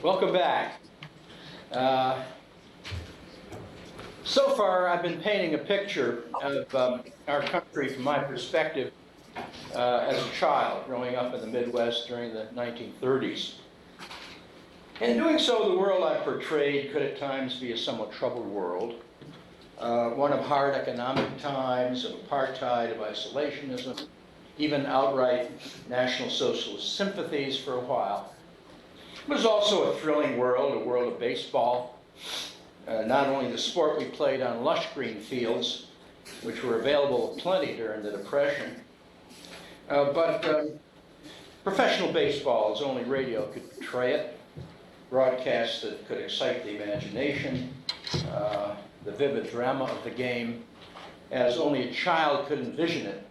Welcome back. So far, I've been painting a picture of our country from my perspective as a child growing up in the Midwest during the 1930s. In doing so, the world I portrayed could at times be a somewhat troubled world, one of hard economic times, of apartheid, of isolationism, even outright National Socialist sympathies for a while. It was also a thrilling world, a world of baseball. Not only the sport we played on lush green fields, which were available plenty during the Depression, but professional baseball, as only radio could portray it, broadcasts that could excite the imagination, the vivid drama of the game, as only a child could envision it.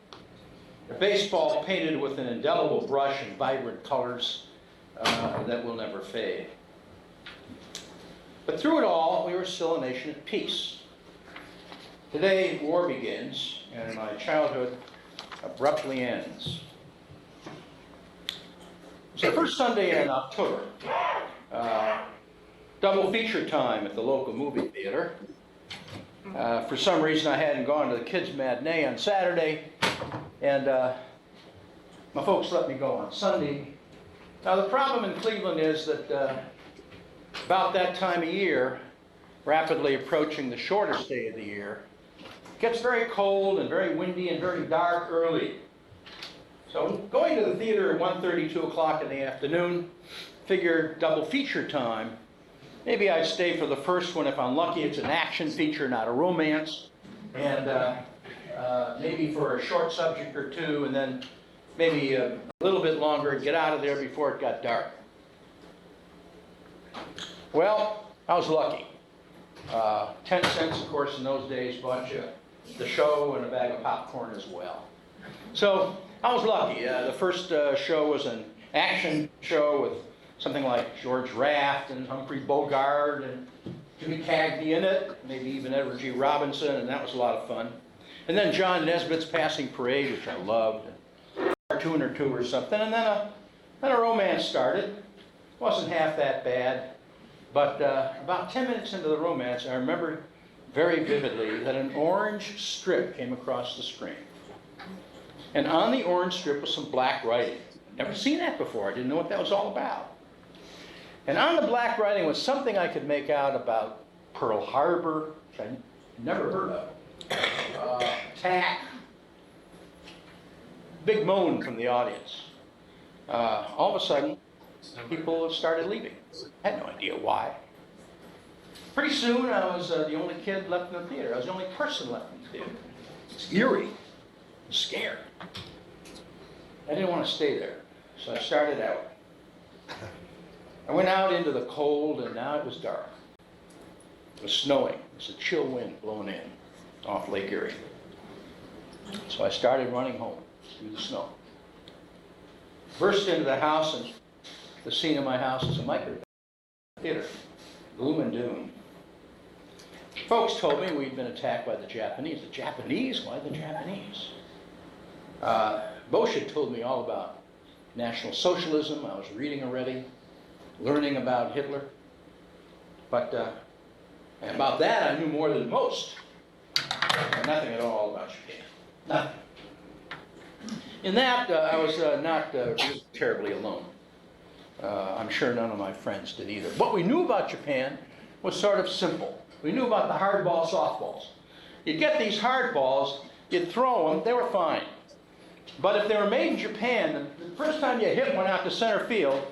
A baseball painted with an indelible brush and vibrant colors that will never fade. But through it all, we were still a nation at peace. Today, war begins, and my childhood abruptly ends. So first Sunday in October, double feature time at the local movie theater. For some reason, I hadn't gone to the kids' matinee on Saturday, and my folks let me go on Sunday. Now, the problem in Cleveland is that about that time of year, rapidly approaching the shortest day of the year, it gets very cold and very windy and very dark early. So going to the theater at 1:30, 2 o'clock in the afternoon, figure double feature time. Maybe I'd stay for the first one if I'm lucky. It's an action feature, not a romance. And maybe for a short subject or two, and then maybe a little bit longer and get out of there before it got dark. Well, I was lucky. 10 cents, of course, in those days bought you the show and a bag of popcorn as well. So I was lucky. The first show was an action show with something like George Raft and Humphrey Bogart and Jimmy Cagney in it, maybe even Edward G. Robinson, and that was a lot of fun. And then John Nesbitt's Passing Parade, which I loved, a cartoon or two or something, and then a romance started. It wasn't half that bad, but about 10 minutes into the romance, I remember very vividly that an orange strip came across the screen. And on the orange strip was some black writing. Never seen that before. I didn't know what that was all about. And on the black writing was something I could make out about Pearl Harbor, which I never heard of. Attack. Big moan from the audience. All of a sudden, people started leaving. I had no idea why. Pretty soon, I was the only kid left in the theater. I was the only person left in the theater. It's eerie. I'm scared. I didn't want to stay there, so I started out. I went out into the cold, and now it was dark. It was snowing. It was a chill wind blowing in off Lake Erie. So I started running home through the snow. Burst into the house, and the scene of my house is a micro theater. Gloom and doom. Folks told me we'd been attacked by the Japanese. The Japanese? Why the Japanese? Osher told me all about National Socialism. I was reading already, learning about Hitler. But about that, I knew more than most. Nothing at all about Japan. Nothing. In that, I was not terribly alone. I'm sure none of my friends did either. What we knew about Japan was sort of simple. We knew about the hardball softballs. You'd get these hardballs, you'd throw them, they were fine. But if they were made in Japan, the first time you hit one out to center field,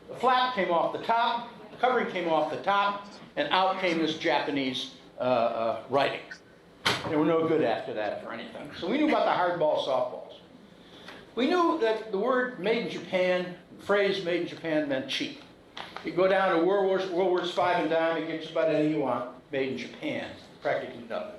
the flap came off the top, the covering came off the top, and out came this Japanese writing. They were no good after that for anything. So we knew about the hardball softballs. We knew that the word made in Japan, the phrase made in Japan meant cheap. You go down to World Wars V and down, you get just about anything you want made in Japan, practically nothing.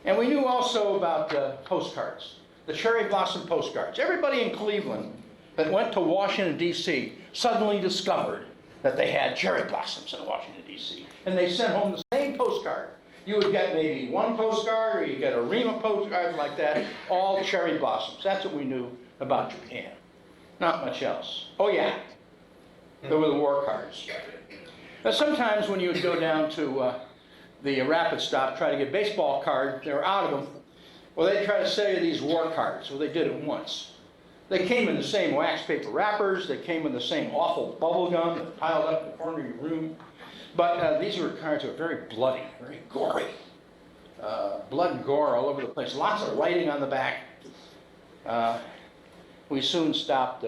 And we knew also about postcards, the cherry blossom postcards. Everybody in Cleveland that went to Washington, D.C. suddenly discovered that they had cherry blossoms in Washington, D.C. And they sent home the same postcard. You would get maybe one postcard, or you get a ream of postcards like that, all cherry blossoms. That's what we knew about Japan. Not much else. Oh yeah, They were the war cards. Now, sometimes when you would go down to the rapid stop, try to get baseball cards, they were out of them. Well, they'd try to sell you these war cards. Well, they did it once. They came in the same wax paper wrappers. They came in the same awful bubble gum that piled up in the corner of your room. But these were cards that were very bloody, very gory. Blood and gore all over the place. Lots of writing on the back. We soon stopped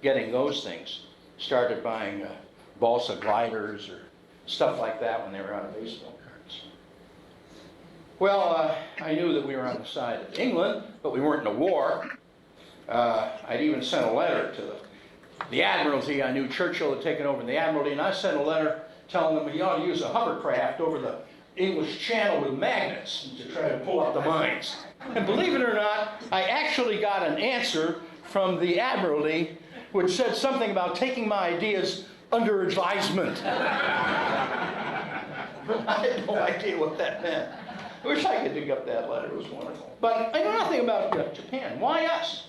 getting those things. Started buying balsa gliders or stuff like that when they were out of baseball cards. Well, I knew that we were on the side of England, but we weren't in a war. I'd even sent a letter to the Admiralty. I knew Churchill had taken over the Admiralty, and I sent a letter telling them he ought to use a hovercraft over the English Channel with magnets to try to pull up the mines. And believe it or not, I actually got an answer from the Admiralty which said something about taking my ideas under advisement. I had no idea what that meant. I wish I could dig up that letter. It was wonderful. But I know nothing about Japan. Why us?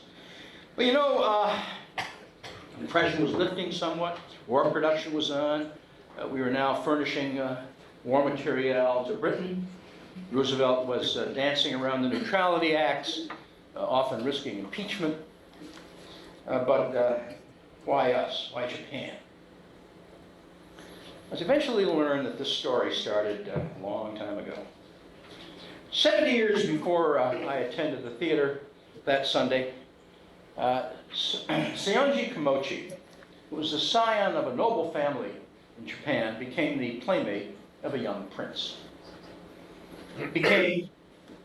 Well, you know, the pressure was lifting somewhat. War production was on. We were now furnishing war material to Britain. Roosevelt was dancing around the Neutrality Acts, often risking impeachment. But why us? Why Japan? I was eventually learned that this story started a long time ago. 70 years before I attended the theater that Sunday, Seonji Kimochi, who was the scion of a noble family in Japan, became the playmate of a young prince. He became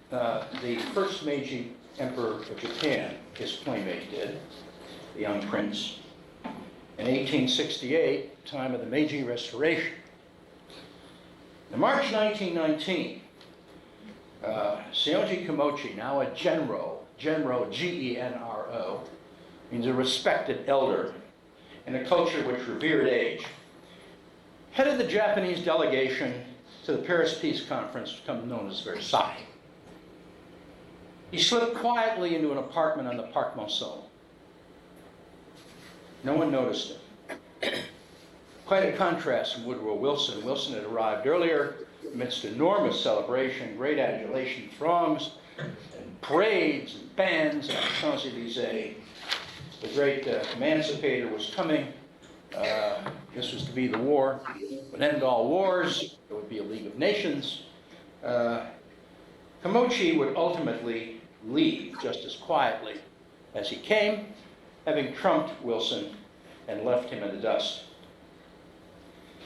the first Meiji Emperor of Japan, his playmate did, the young prince. In 1868, time of the Meiji Restoration. In March 1919, Seonji Kimochi, now a Genro, G-E-N-R-O, means a respected elder in a culture which revered age, headed the Japanese delegation to the Paris Peace Conference, become known as Versailles. He slipped quietly into an apartment on the Parc Monceau. No one noticed him. Quite a contrast from Woodrow Wilson. Wilson had arrived earlier amidst enormous celebration, great adulation, throngs, and parades and bands on the Champs-Élysées. The great emancipator was coming. This was to be the war. It would end all wars. There would be a League of Nations. Kimochi would ultimately leave just as quietly as he came, having trumped Wilson and left him in the dust.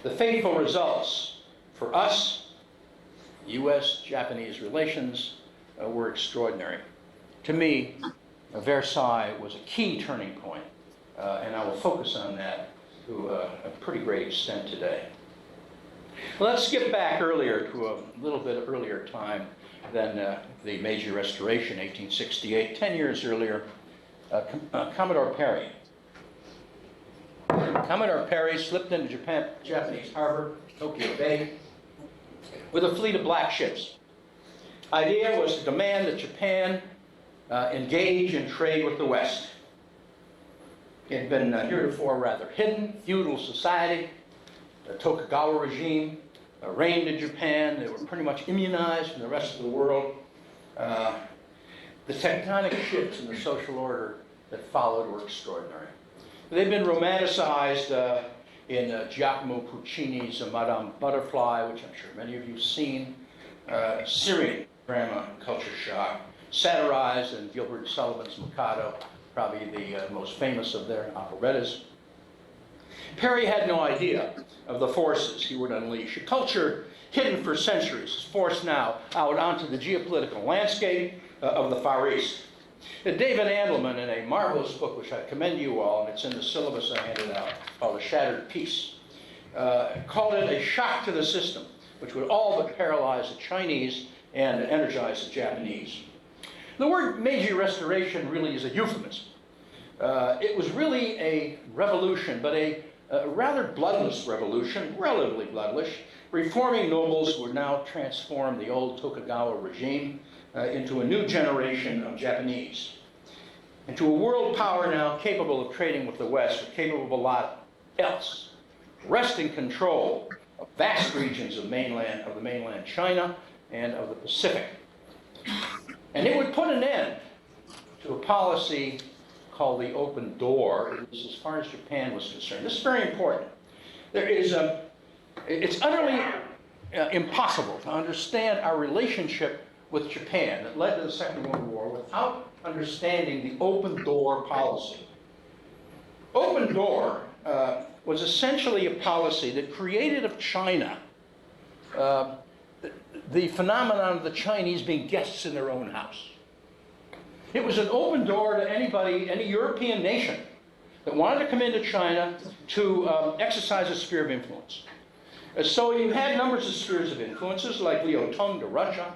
The fateful results for us, U.S.-Japanese relations, were extraordinary. To me, Versailles was a key turning point, and I will focus on that to a pretty great extent today. Well, let's skip back earlier to a little bit earlier time than the Meiji Restoration, 1868, 10 years earlier. Commodore Perry. Commodore Perry slipped into Japanese harbor, Tokyo Bay, with a fleet of black ships. Idea was to demand that Japan engage in trade with the West. It had been heretofore rather hidden, feudal society. The Tokugawa regime reigned in Japan. They were pretty much immunized from the rest of the world. The tectonic shifts in the social order that followed were extraordinary. They've been romanticized in Giacomo Puccini's Madame Butterfly, which I'm sure many of you have seen, Syrian drama Culture Shock, satirized in Gilbert Sullivan's Mikado, probably the most famous of their operettas. Perry had no idea of the forces he would unleash. A culture hidden for centuries, forced now out onto the geopolitical landscape of the Far East. David Andelman, in a marvelous book which I commend you all, and it's in the syllabus I handed out, called A Shattered Peace, called it a shock to the system, which would all but paralyze the Chinese and energize the Japanese. The word Meiji Restoration really is a euphemism. It was really a revolution, but a rather bloodless revolution, relatively bloodless. Reforming nobles would now transform the old Tokugawa regime into a new generation of Japanese, into a world power now capable of trading with the West, but capable of a lot else wresting control of vast regions of the mainland China and of the Pacific. And it would put an end to a policy called the open door, at least as far as Japan was concerned. This is very important. It's utterly impossible to understand our relationship with Japan that led to the Second World War without understanding the open door policy. Open door was essentially a policy that created of China the phenomenon of the Chinese being guests in their own house. It was an open door to anybody, any European nation that wanted to come into China to exercise a sphere of influence. So you had numbers of spheres of influences, like Liaotung to Russia,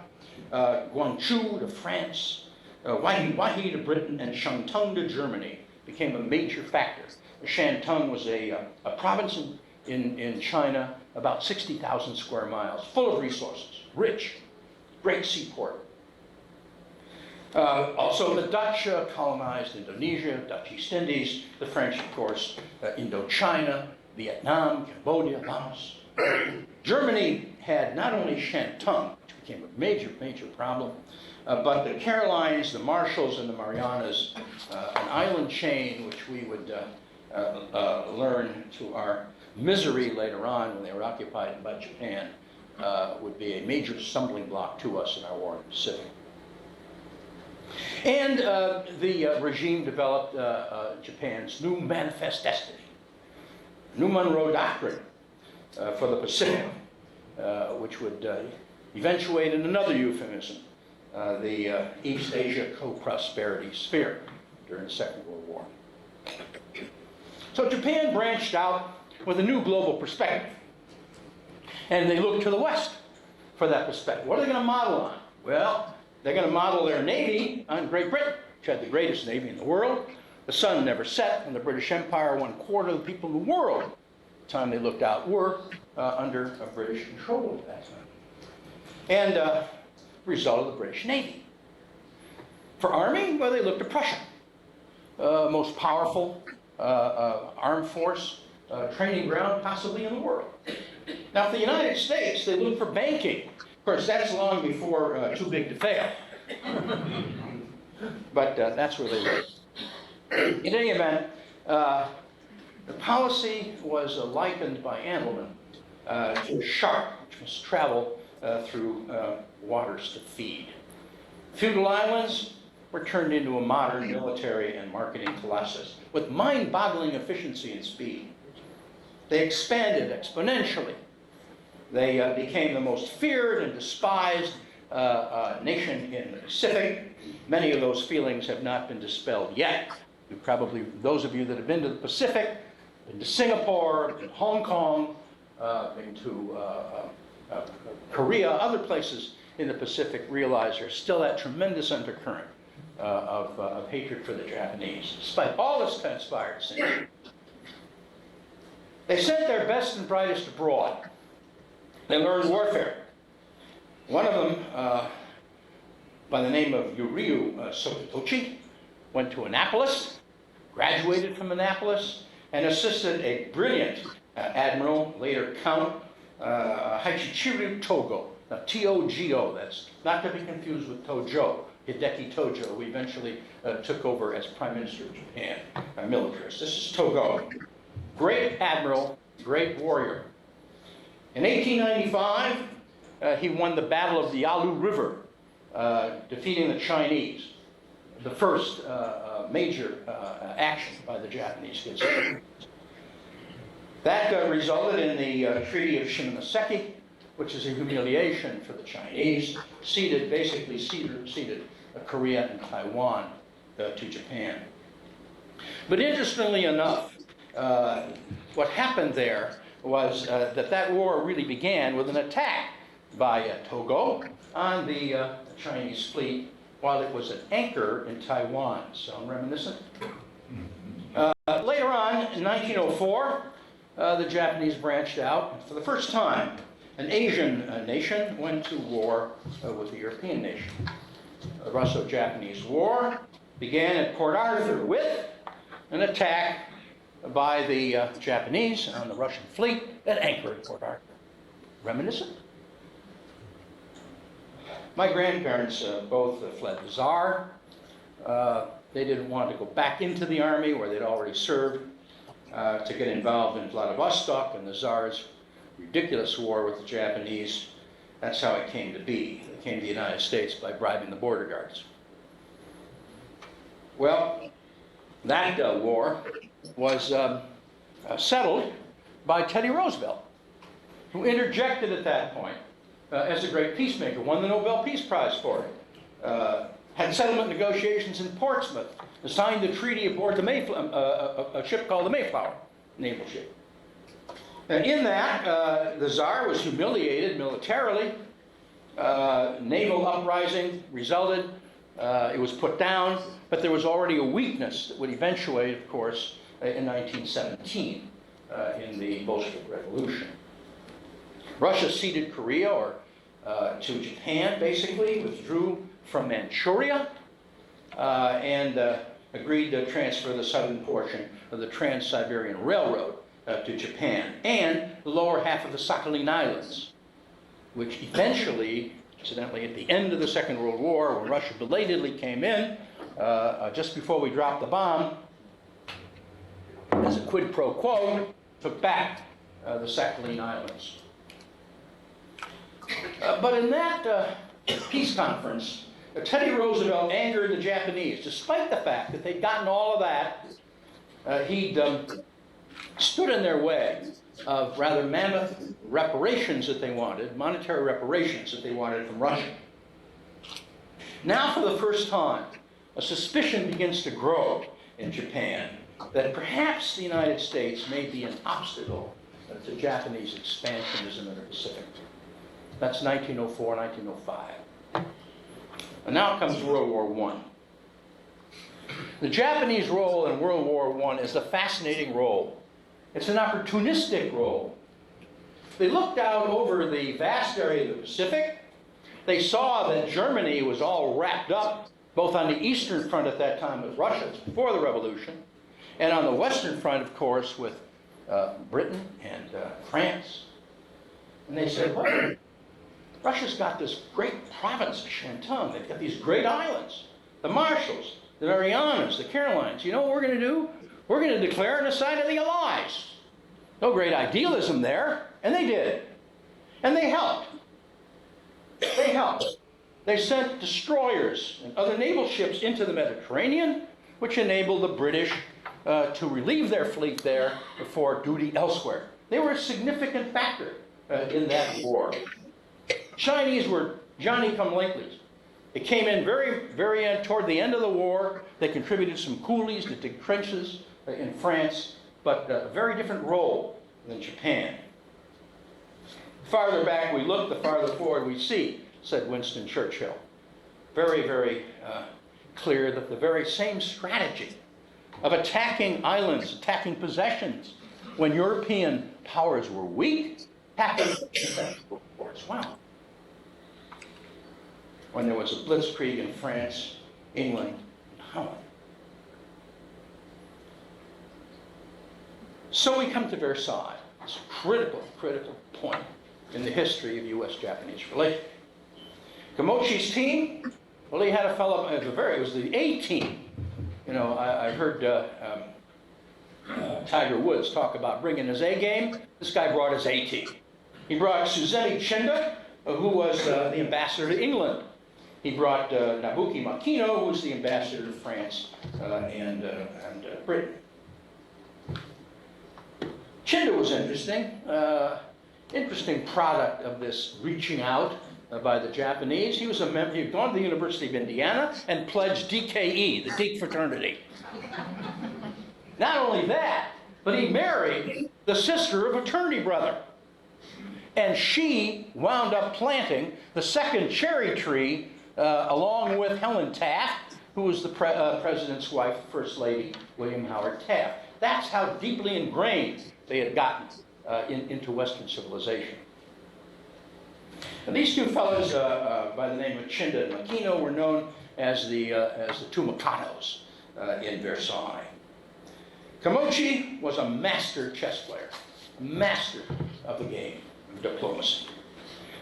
Guangzhou to France, Weihai to Britain, and Shantung to Germany became a major factor. Shantung was a province in China, about 60,000 square miles, full of resources, rich, great seaport. Also, the Dutch colonized Indonesia, Dutch East Indies, the French, of course, Indochina, Vietnam, Cambodia, Laos. Germany had not only Shantung, which became a major, major problem, but the Carolines, the Marshalls, and the Marianas, an island chain which we would learn to our misery later on when they were occupied by Japan, would be a major stumbling block to us in our war in the Pacific. And the regime developed Japan's new manifest destiny, New Monroe Doctrine for the Pacific, which would eventuate in another euphemism, the East Asia co-prosperity sphere during the Second World War. So Japan branched out with a new global perspective, and they looked to the West for that perspective. What are they going to model on? Well, they're going to model their navy on Great Britain, which had the greatest navy in the world. The sun never set, and the British Empire, 1/4 of the people in the world, at the time they looked out, were under British control at that time. And result of the British Navy. For army, well, they looked to Prussia, most powerful armed force, training ground possibly in the world. Now, for the United States, they looked for banking. Of course, that's long before too big to fail. But that's where they looked. In any event, the policy was likened by Andelman to a shark which must travel through waters to feed. Feudal islands were turned into a modern military and marketing colossus with mind-boggling efficiency and speed. They expanded exponentially. They became the most feared and despised nation in the Pacific. Many of those feelings have not been dispelled yet. Probably those of you that have been to the Pacific, been to Singapore, been to Hong Kong, been to Korea, other places in the Pacific, realize there's still that tremendous undercurrent of hatred for the Japanese, despite all that's transpired since. They sent their best and brightest abroad. They learned warfare. One of them, by the name of Yuryu Sokitochi, went to Annapolis, graduated from Annapolis, and assisted a brilliant admiral, later Count Hachichiru Togo. Now, T-O-G-O, that's not to be confused with Tojo, Hideki Tojo, who eventually took over as Prime Minister of Japan, a militarist. This is Togo. Great admiral, great warrior. In 1895, he won the Battle of the Yalu River, defeating the Chinese, the first major action by the Japanese. That resulted in the Treaty of Shimonoseki, which is a humiliation for the Chinese, basically ceded Korea and Taiwan to Japan. But interestingly enough, what happened there was that war really began with an attack by Togo on the Chinese fleet while it was at anchor in Taiwan. Sound reminiscent? Later on, in 1904, the Japanese branched out, and for the first time, an Asian nation went to war with the European nation. The Russo-Japanese War began at Port Arthur with an attack by the Japanese on the Russian fleet at anchor in Port Arthur. Reminiscent? My grandparents both fled the Tsar. They didn't want to go back into the army where they'd already served to get involved in Vladivostok and the Tsar's ridiculous war with the Japanese. That's how it came to be. They came to the United States by bribing the border guards. Well, that war was settled by Teddy Roosevelt, who interjected at that point as a great peacemaker, won the Nobel Peace Prize for it, had settlement negotiations in Portsmouth, signed the treaty aboard the a ship called the Mayflower, naval ship. And in that, the Tsar was humiliated militarily. Naval uprising resulted. It was put down, but there was already a weakness that would eventuate, of course, in 1917 in the Bolshevik Revolution. Russia ceded Korea to Japan, basically, withdrew from Manchuria, and agreed to transfer the southern portion of the Trans-Siberian Railroad to Japan, and the lower half of the Sakhalin Islands, which eventually, incidentally, at the end of the Second World War, when Russia belatedly came in, just before we dropped the bomb, as a quid pro quo, took back the Sakhalin Islands. But in that peace conference, Teddy Roosevelt angered the Japanese. Despite the fact that they'd gotten all of that, he'd stood in their way of rather mammoth reparations that they wanted, monetary reparations that they wanted from Russia. Now, for the first time, a suspicion begins to grow in Japan that perhaps the United States may be an obstacle to Japanese expansionism in the Pacific. That's 1904, 1905. And now comes World War I. The Japanese role in World War I is a fascinating role. It's an opportunistic role. They looked out over the vast area of the Pacific. They saw that Germany was all wrapped up, both on the eastern front at that time with Russia, before the revolution, and on the western front, of course, with Britain and France. And they said, well, Russia's got this great province of Kwantung. They've got these great islands, the Marshalls, the Marianas, the Carolines. You know what we're going to do? We're going to declare on the side of the Allies. No great idealism there. And they did. And they helped. They helped. They sent destroyers and other naval ships into the Mediterranean, which enabled the British to relieve their fleet there for duty elsewhere. They were a significant factor in that war. Chinese were Johnny-come-latelys. They came in very toward the end of the war. They contributed some coolies to dig trenches in France, but a very different role than Japan. The farther back we look, the farther forward we see, said Winston Churchill. Very clear that the very same strategy of attacking islands, attacking possessions, when European powers were weak, happened in the Second World War as well. When there was a blitzkrieg in France, England, and Holland. So we come to Versailles, this critical point in the history of U.S.-Japanese relations. Kimochi's team, well, he had a fellow, it was the A team. You know, I heard Tiger Woods talk about bringing his A game. This guy brought his A team. He brought Suzemi Chinda, who was the ambassador to England. He brought Nabuki Makino, who was the ambassador to France and Britain. Chinda was interesting. Interesting product of this reaching out by the Japanese. He was a member. He had gone to the University of Indiana and pledged DKE, the Deke fraternity. Not only that, but he married the sister of a fraternity brother. And she wound up planting the second cherry tree along with Helen Taft, who was the president's wife, First Lady William Howard Taft. That's how deeply ingrained they had gotten into Western civilization. And these two fellows, by the name of Chinda and Makino, were known as the two Mikados in Versailles. Kimochi was a master chess player, a master of the game of diplomacy.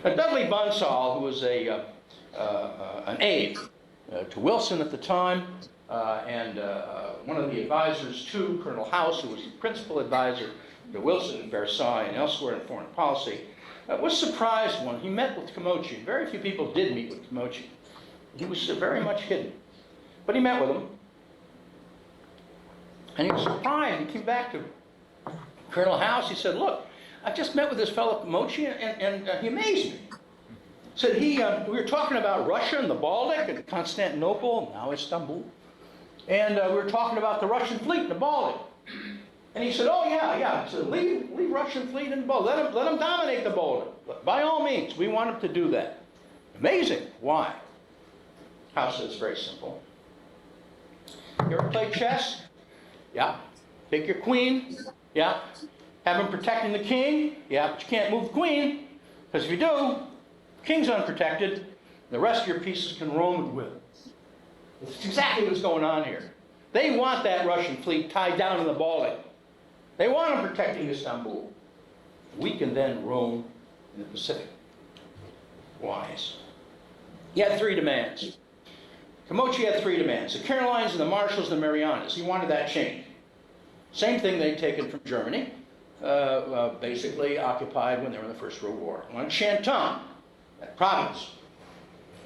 Now, Dudley Bonsall, who was an aide to Wilson at the time, and one of the advisors to Colonel House, who was the principal advisor to Wilson in Versailles and elsewhere in foreign policy, was surprised when he met with Kimochi. Very few people did meet with Kimochi. He was very much hidden. But he met with him. And he was surprised. He came back to Colonel House. He said, look, I just met with this fellow Kimochi, and he amazed me. Said we were talking about Russia and the Baltic and Constantinople, now Istanbul. And we were talking about the Russian fleet in the Baltic. And he said, oh, yeah. He said, leave Russian fleet in the Baltic. Let them dominate the Baltic. By all means, we want them to do that. Amazing. Why? House said it's very simple. You ever play chess? Yeah. Take your queen. Yeah. Have him protecting the king. Yeah, but you can't move the queen. Because if you do, the king's unprotected. The rest of your pieces can roam at will. That's exactly what's going on here. They want that Russian fleet tied down in the Baltic. They want them protecting Istanbul. We can then roam in the Pacific. Wise. He had three demands. Kimochi had three demands. The Carolines and the Marshalls and the Marianas. He wanted that changed. Same thing they'd taken from Germany, basically occupied when they were in the First World War. He wanted Shantung, that province.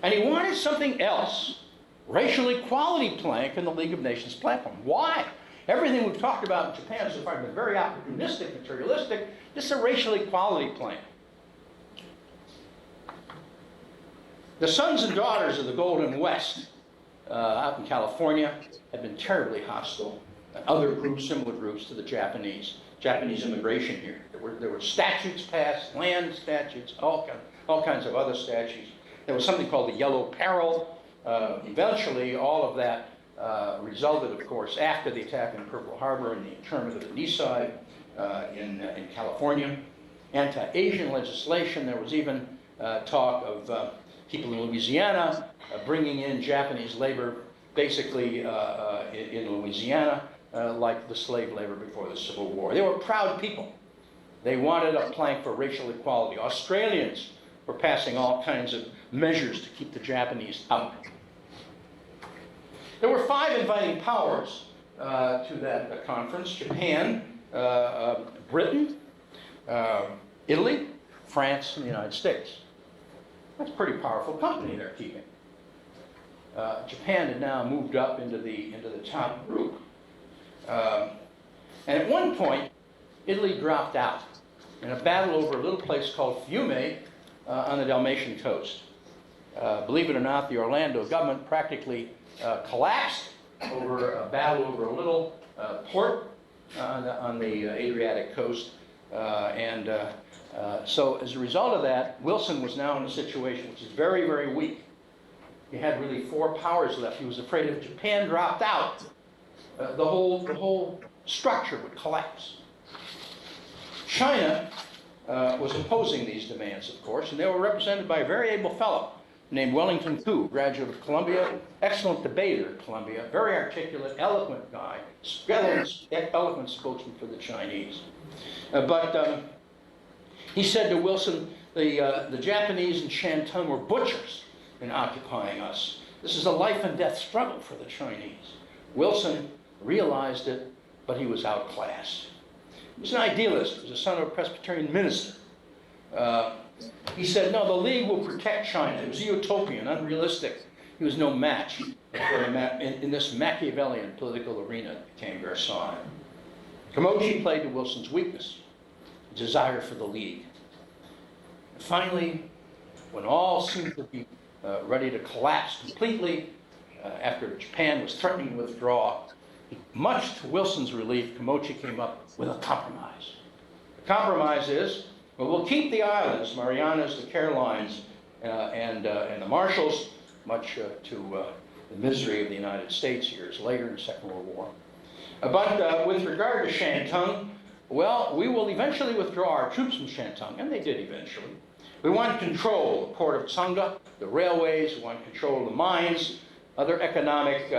And he wanted something else. Racial equality plank in the League of Nations platform. Why? Everything we've talked about in Japan so far has been very opportunistic, materialistic. This is a racial equality plank. The sons and daughters of the Golden West out in California had been terribly hostile, and other groups, similar groups to the Japanese immigration here. There were statutes passed, land statutes, all kinds of other statutes. There was something called the Yellow Peril. Eventually, all of that resulted, of course, after the attack in Pearl Harbor and the internment of the Nisai in California. Anti-Asian legislation. There was even talk of people in Louisiana bringing in Japanese labor, basically in Louisiana, like the slave labor before the Civil War. They were proud people. They wanted a plank for racial equality. Australians were passing all kinds of measures to keep the Japanese out. There were 5 inviting powers to that conference: Japan, Britain, Italy, France, and the United States. That's a pretty powerful company they're keeping. Japan had now moved up into the top group. And at one point, Italy dropped out in a battle over a little place called Fiume on the Dalmatian coast. Believe it or not, the Orlando government practically collapsed over a battle over a little port on the Adriatic coast. So as a result of that, Wilson was now in a situation which is very, very weak. He had really 4 powers left. He was afraid if Japan dropped out, the whole structure would collapse. China was opposing these demands, of course, and they were represented by a very able fellow named Wellington Koo, graduate of Columbia, excellent debater at Columbia, very articulate, eloquent guy, eloquent spokesman for the Chinese. But he said to Wilson, the Japanese in Shantung were butchers in occupying us. This is a life and death struggle for the Chinese. Wilson realized it, but he was outclassed. He was an idealist. He was the son of a Presbyterian minister. He said, no, the League will protect China. It was utopian, unrealistic. He was no match in this Machiavellian political arena that became Versailles. Kimochi played to Wilson's weakness, desire for the League. And finally, when all seemed to be ready to collapse completely, after Japan was threatening to withdraw, much to Wilson's relief, Kimochi came up with a compromise. The compromise is, well, we'll keep the islands, Marianas, the Carolines, and the Marshalls, much to the misery of the United States years later in the Second World War. But with regard to Shantung, well, we will eventually withdraw our troops from Shantung, and they did eventually. We want control of the port of Tsunga, the railways, we want control of the mines, other economic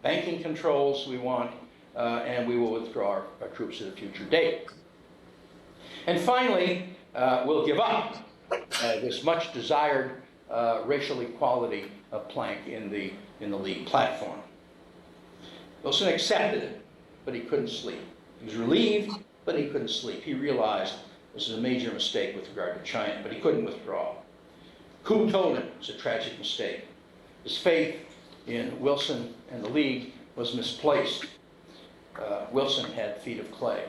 banking controls we want, and we will withdraw our troops at a future date. And finally, we'll give up this much desired racial equality plank in the League platform. Wilson accepted it, but he couldn't sleep. He was relieved, but he couldn't sleep. He realized this is a major mistake with regard to China, but he couldn't withdraw. Coup told him it was a tragic mistake. His faith in Wilson and the League was misplaced. Wilson had feet of clay.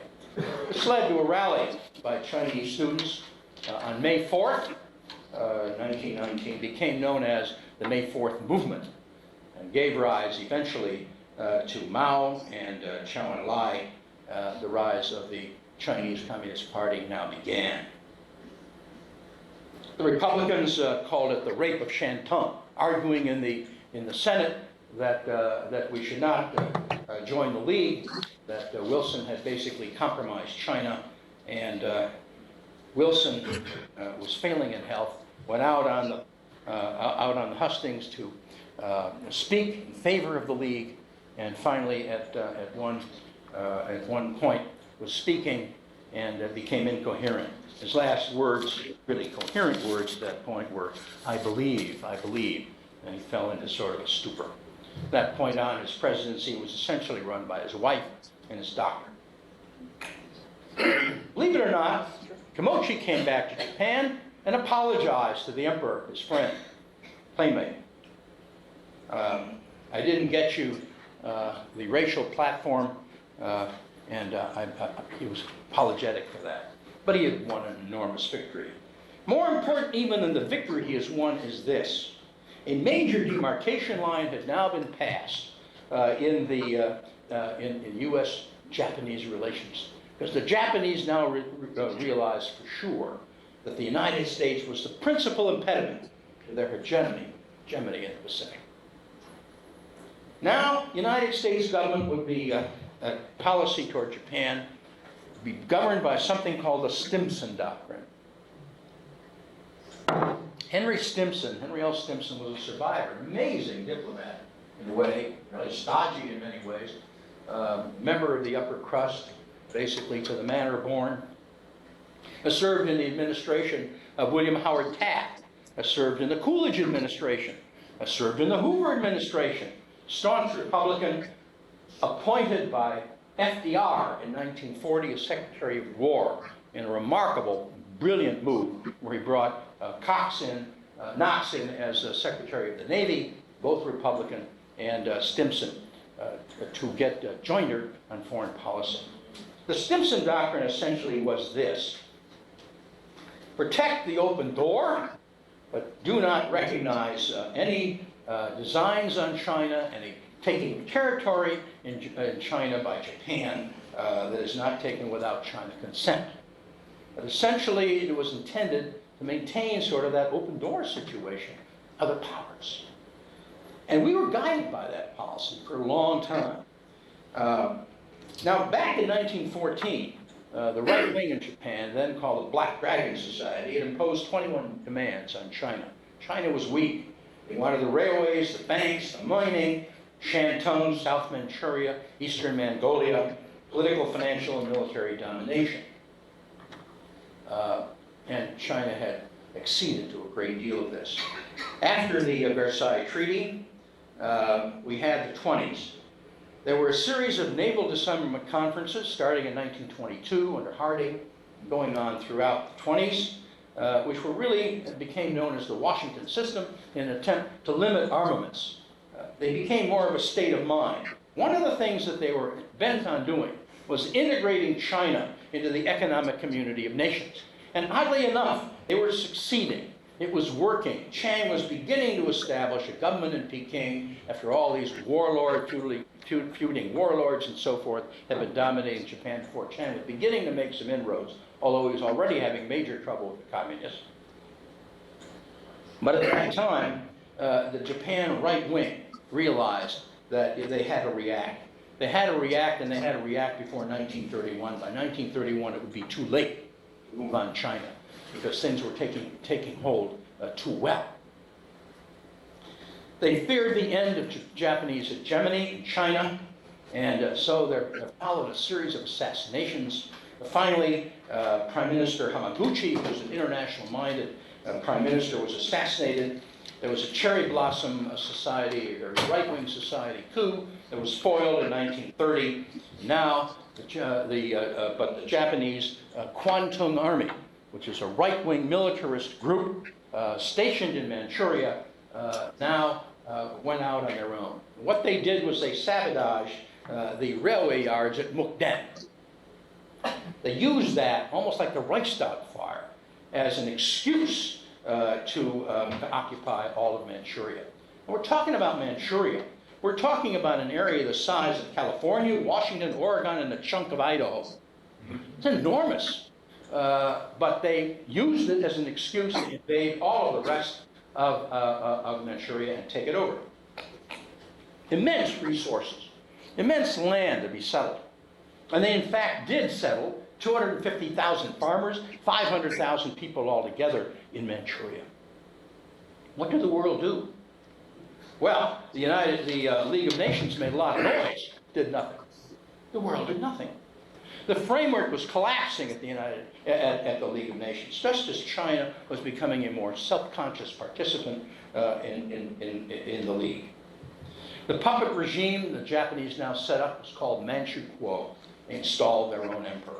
This led to a rally by Chinese students on May 4th, 1919, became known as the May 4th movement, and gave rise eventually to Mao and Zhou Enlai. The rise of the Chinese Communist Party now began. The Republicans called it the rape of Kwantung, arguing in the Senate that we should not join the League, that Wilson had basically compromised China, and Wilson was failing in health, went out on the hustings to speak in favor of the League, and finally at one point was speaking and became incoherent. His last words, really coherent words at that point, were, I believe, and he fell into sort of a stupor. From that point on, his presidency was essentially run by his wife and his doctor. Believe it or not, Kimochi came back to Japan and apologized to the emperor, his friend, playmate. I didn't get you the racial platform, and he was apologetic for that. But he had won an enormous victory. More important even than the victory he has won is this. A major demarcation line had now been passed in U.S.-Japanese relations, because the Japanese now realized for sure that the United States was the principal impediment to their hegemony in the Pacific. Now, United States government would be a policy toward Japan would be governed by something called the Stimson Doctrine. Henry L. Stimson was a survivor, amazing diplomat in a way, really stodgy in many ways, member of the upper crust, basically to the manor born. Served in the administration of William Howard Taft, served in the Coolidge administration, served in the Hoover administration, staunch Republican, appointed by FDR in 1940 as Secretary of War in a remarkable, brilliant move where he brought Knox in as Secretary of the Navy, both Republican, and Stimson to get Joyner on foreign policy. The Stimson Doctrine essentially was this: protect the open door, but do not recognize any designs on China, any taking territory in China by Japan that is not taken without China consent. But essentially, it was intended to maintain sort of that open door situation, other powers. And we were guided by that policy for a long time. Now, back in 1914, the right wing in Japan, then called the Black Dragon Society, had imposed 21 demands on China. China was weak. They wanted the railways, the banks, the mining, Shantung, South Manchuria, Eastern Mongolia, political, financial, and military domination. And China had acceded to a great deal of this. After the Versailles Treaty, we had the 20s. There were a series of naval disarmament conferences starting in 1922 under Harding, going on throughout the 20s, which were really became known as the Washington System in an attempt to limit armaments. They became more of a state of mind. One of the things that they were bent on doing was integrating China into the economic community of nations. And oddly enough, they were succeeding. It was working. Chiang was beginning to establish a government in Peking after all these feuding warlords and so forth had been dominating Japan before. Chiang was beginning to make some inroads, although he was already having major trouble with the communists. But at that time, the Japan right wing realized that they had to react. They had to react, and they had to react before 1931. By 1931, it would be too late to move on China, because things were taking hold too well. They feared the end of Japanese hegemony in China. And so there followed a series of assassinations. Finally, Prime Minister Hamaguchi, who was an international-minded prime minister, was assassinated. There was a cherry blossom society, or right-wing society coup that was foiled in 1930. Now, but the Japanese Kwantung Army, which is a right-wing militarist group stationed in Manchuria, now went out on their own. What they did was they sabotaged the railway yards at Mukden. They used that, almost like the Reichstag fire, as an excuse to occupy all of Manchuria. And we're talking about Manchuria. We're talking about an area the size of California, Washington, Oregon, and a chunk of Idaho. It's enormous. But they used it as an excuse to invade all of the rest of Manchuria and take it over. Immense resources, immense land to be settled. And they in fact did settle 250,000 farmers, 500,000 people altogether in Manchuria. What did the world do? Well, the League of Nations made a lot of noise, did nothing. The world did nothing. The framework was collapsing at the League of Nations, just as China was becoming a more self-conscious participant in the League. The puppet regime the Japanese now set up was called Manchukuo. They installed their own emperor.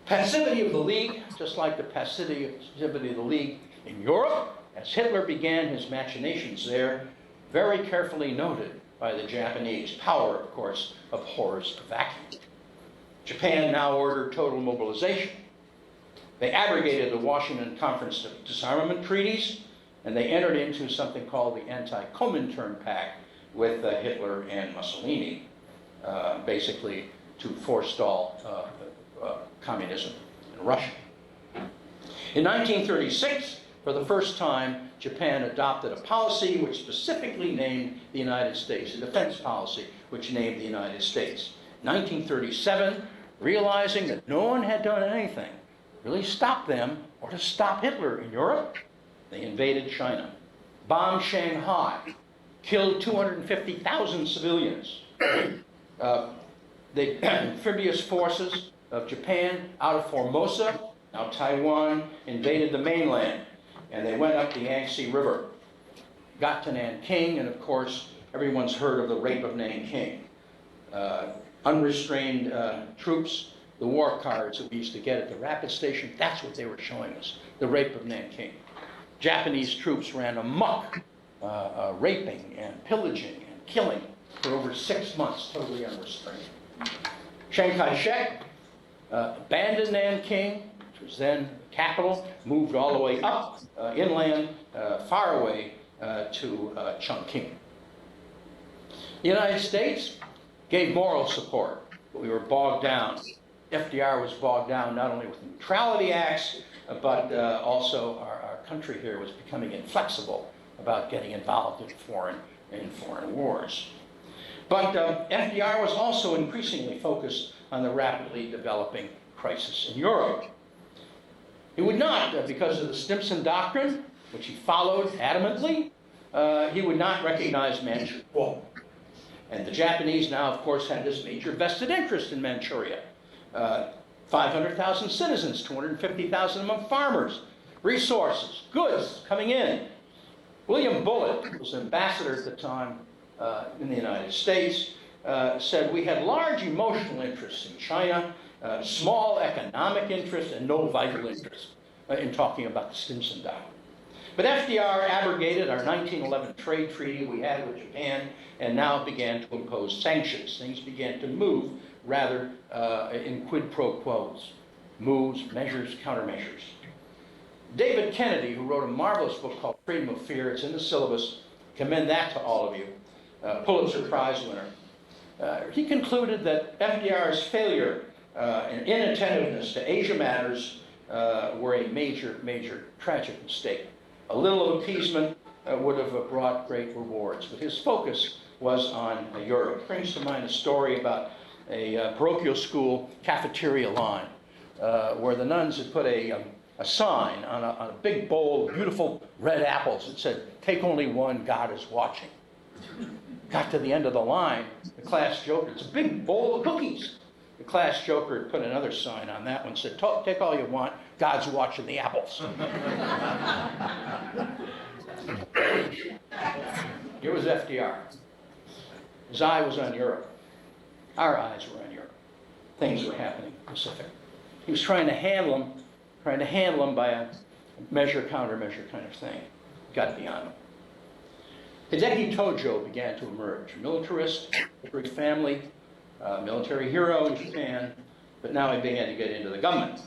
Passivity of the League, just like the passivity of the League in Europe, as Hitler began his machinations there, very carefully noted by the Japanese. Power, of course, abhors a vacuum. Japan now ordered total mobilization. They abrogated the Washington Conference of Disarmament treaties, and they entered into something called the Anti-Comintern Pact with Hitler and Mussolini, basically to forestall communism in Russia. In 1936, for the first time, Japan adopted a policy which specifically named the United States, a defense policy which named the United States. 1937, realizing that no one had done anything really stop them or to stop Hitler in Europe, they invaded China, bombed Shanghai, killed 250,000 civilians. The amphibious forces of Japan out of Formosa, now Taiwan, invaded the mainland, and they went up the Yangtze River, got to Nanking, and of course, everyone's heard of the rape of Nanking. Unrestrained troops, the war cards that we used to get at the rapid station, that's what they were showing us, the rape of Nanking. Japanese troops ran amok, raping and pillaging and killing for over 6 months, totally unrestrained. Chiang Kai-shek abandoned Nanking, which was then the capital, moved all the way up inland, far away to Chongqing. The United States gave moral support, but we were bogged down. FDR was bogged down not only with neutrality acts, but also our country here was becoming inflexible about getting involved in foreign wars. But FDR was also increasingly focused on the rapidly developing crisis in Europe. He would not, because of the Stimson Doctrine, which he followed adamantly, he would not recognize Manchukuo. And the Japanese now, of course, had this major vested interest in Manchuria. 500,000 citizens, 250,000 of them farmers, resources, goods coming in. William Bullitt, who was ambassador at the time in the United States, said we had large emotional interests in China, small economic interest, and no vital interest in talking about the Stimson Doctrine. But FDR abrogated our 1911 trade treaty we had with Japan and now began to impose sanctions. Things began to move rather in quid pro quos, moves, measures, countermeasures. David Kennedy, who wrote a marvelous book called Freedom of Fear, it's in the syllabus, commend that to all of you, Pulitzer Prize winner. He concluded that FDR's failure and inattentiveness to Asia matters were a major, major tragic mistake. A little of appeasement would have brought great rewards, but his focus was on Europe. It brings to mind a story about a parochial school cafeteria line where the nuns had put a sign on a big bowl of beautiful red apples that said, "Take only one, God is watching." Got to the end of the line, the class joker, it's a big bowl of cookies. The class joker had put another sign on that one, said, take all you want, God's watching the apples. Here was FDR. His eye was on Europe. Our eyes were on Europe. Things were happening in the Pacific. He was trying to handle them by a measure, countermeasure kind of thing. Got beyond them. Hideki Tojo began to emerge. Militarist, Greek family, military hero in Japan, but now he began to get into the government.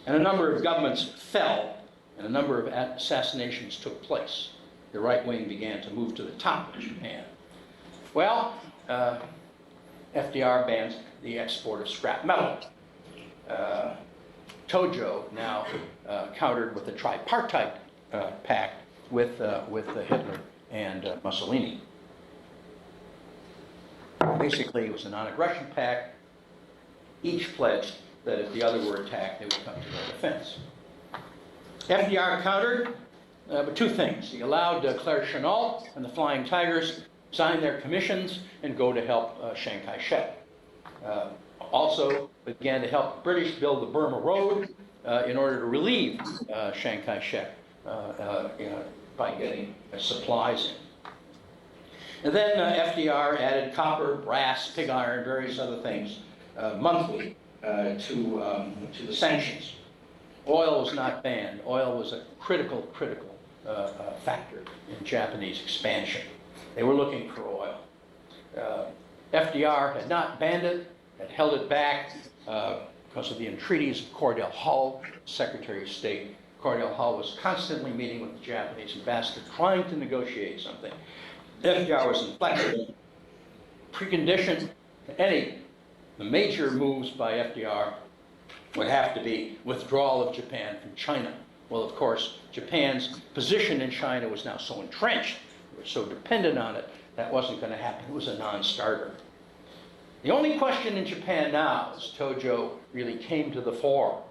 And a number of governments fell, and a number of assassinations took place. The right wing began to move to the top of Japan. Well, FDR banned the export of scrap metal. Tojo now countered with the Tripartite Pact with Hitler and Mussolini. Basically, it was a non-aggression pact. Each pledged that if the other were attacked, they would come to their defense. FDR countered with two things. He allowed Claire Chennault and the Flying Tigers sign their commissions and go to help Chiang Kai-shek. Also began to help the British build the Burma Road in order to relieve Chiang Kai-shek by getting supplies in. And then FDR added copper, brass, pig iron, various other things monthly to the sanctions. Oil was not banned. Oil was a critical factor in Japanese expansion. They were looking for oil. FDR had not banned it, had held it back because of the entreaties of Cordell Hull, Secretary of State. Cordell Hull was constantly meeting with the Japanese ambassador, trying to negotiate something. FDR was inflexible. Precondition to the major moves by FDR would have to be withdrawal of Japan from China. Well, of course, Japan's position in China was now so entrenched, they were so dependent on it, that wasn't going to happen. It was a non-starter. The only question in Japan now, as Tojo really came to the fore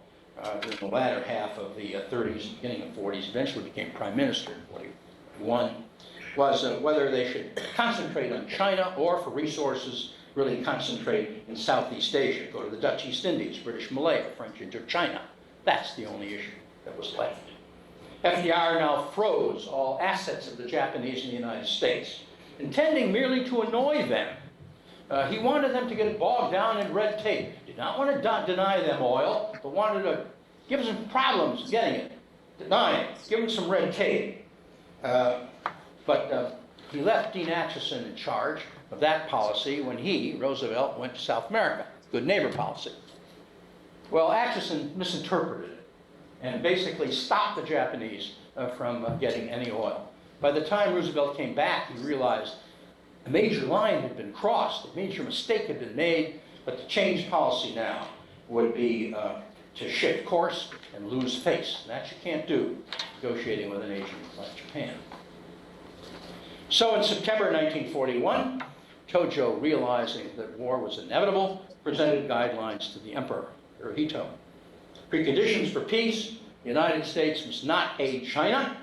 during the latter half of the 30s, beginning of 40s, eventually became prime minister in 41, was whether they should concentrate on China or, for resources, really concentrate in Southeast Asia, go to the Dutch East Indies, British Malaya, French Indochina. That's the only issue that was left. FDR now froze all assets of the Japanese in the United States, intending merely to annoy them. He wanted them to get bogged down in red tape. Did not want to deny them oil, but wanted to give them problems getting it. Deny it. Give them some red tape. But he left Dean Acheson in charge of that policy when he, Roosevelt, went to South America. Good neighbor policy. Well, Acheson misinterpreted it and basically stopped the Japanese from getting any oil. By the time Roosevelt came back, he realized a major line had been crossed, a major mistake had been made, but to change policy now would be to shift course and lose face. That you can't do negotiating with a nation like Japan. So in September 1941, Tojo, realizing that war was inevitable, presented guidelines to the emperor, Hirohito. Preconditions for peace: the United States must not aid China.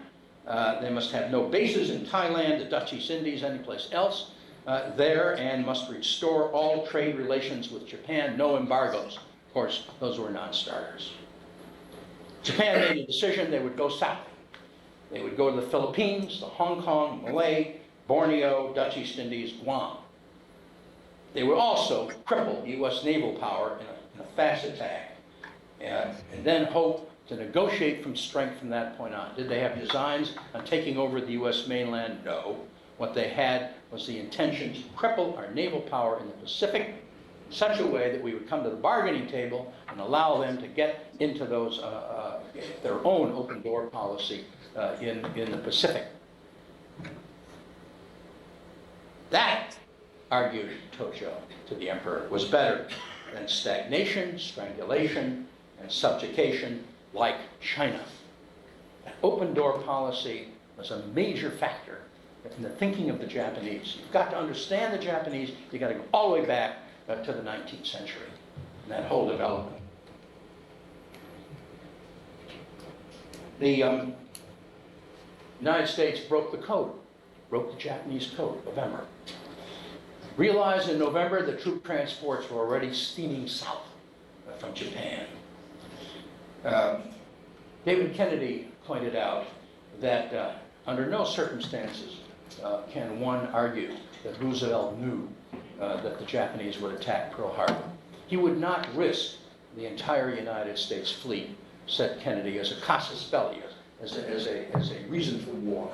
They must have no bases in Thailand, the Dutch East Indies, anyplace else there, and must restore all trade relations with Japan, no embargoes. Of course, those were non-starters. Japan made a decision they would go south. They would go to the Philippines, to Hong Kong, Malay, Borneo, Dutch East Indies, Guam. They would also cripple U.S. naval power in a fast attack, and then hope to negotiate from strength from that point on. Did they have designs on taking over the U.S. mainland? No. What they had was the intention to cripple our naval power in the Pacific in such a way that we would come to the bargaining table and allow them to get into those their own open door policy in the Pacific. That, argued Tojo to the emperor, was better than stagnation, strangulation, and subjugation like China. That open door policy was a major factor in the thinking of the Japanese. You've got to understand the Japanese. You've got to go all the way back to the 19th century, and that whole development. The United States broke the code. wrote the Japanese code, November. Realized in November the troop transports were already steaming south from Japan. David Kennedy pointed out that under no circumstances can one argue that Roosevelt knew that the Japanese would attack Pearl Harbor. He would not risk the entire United States fleet, said Kennedy, as a casus belli, as a reason for war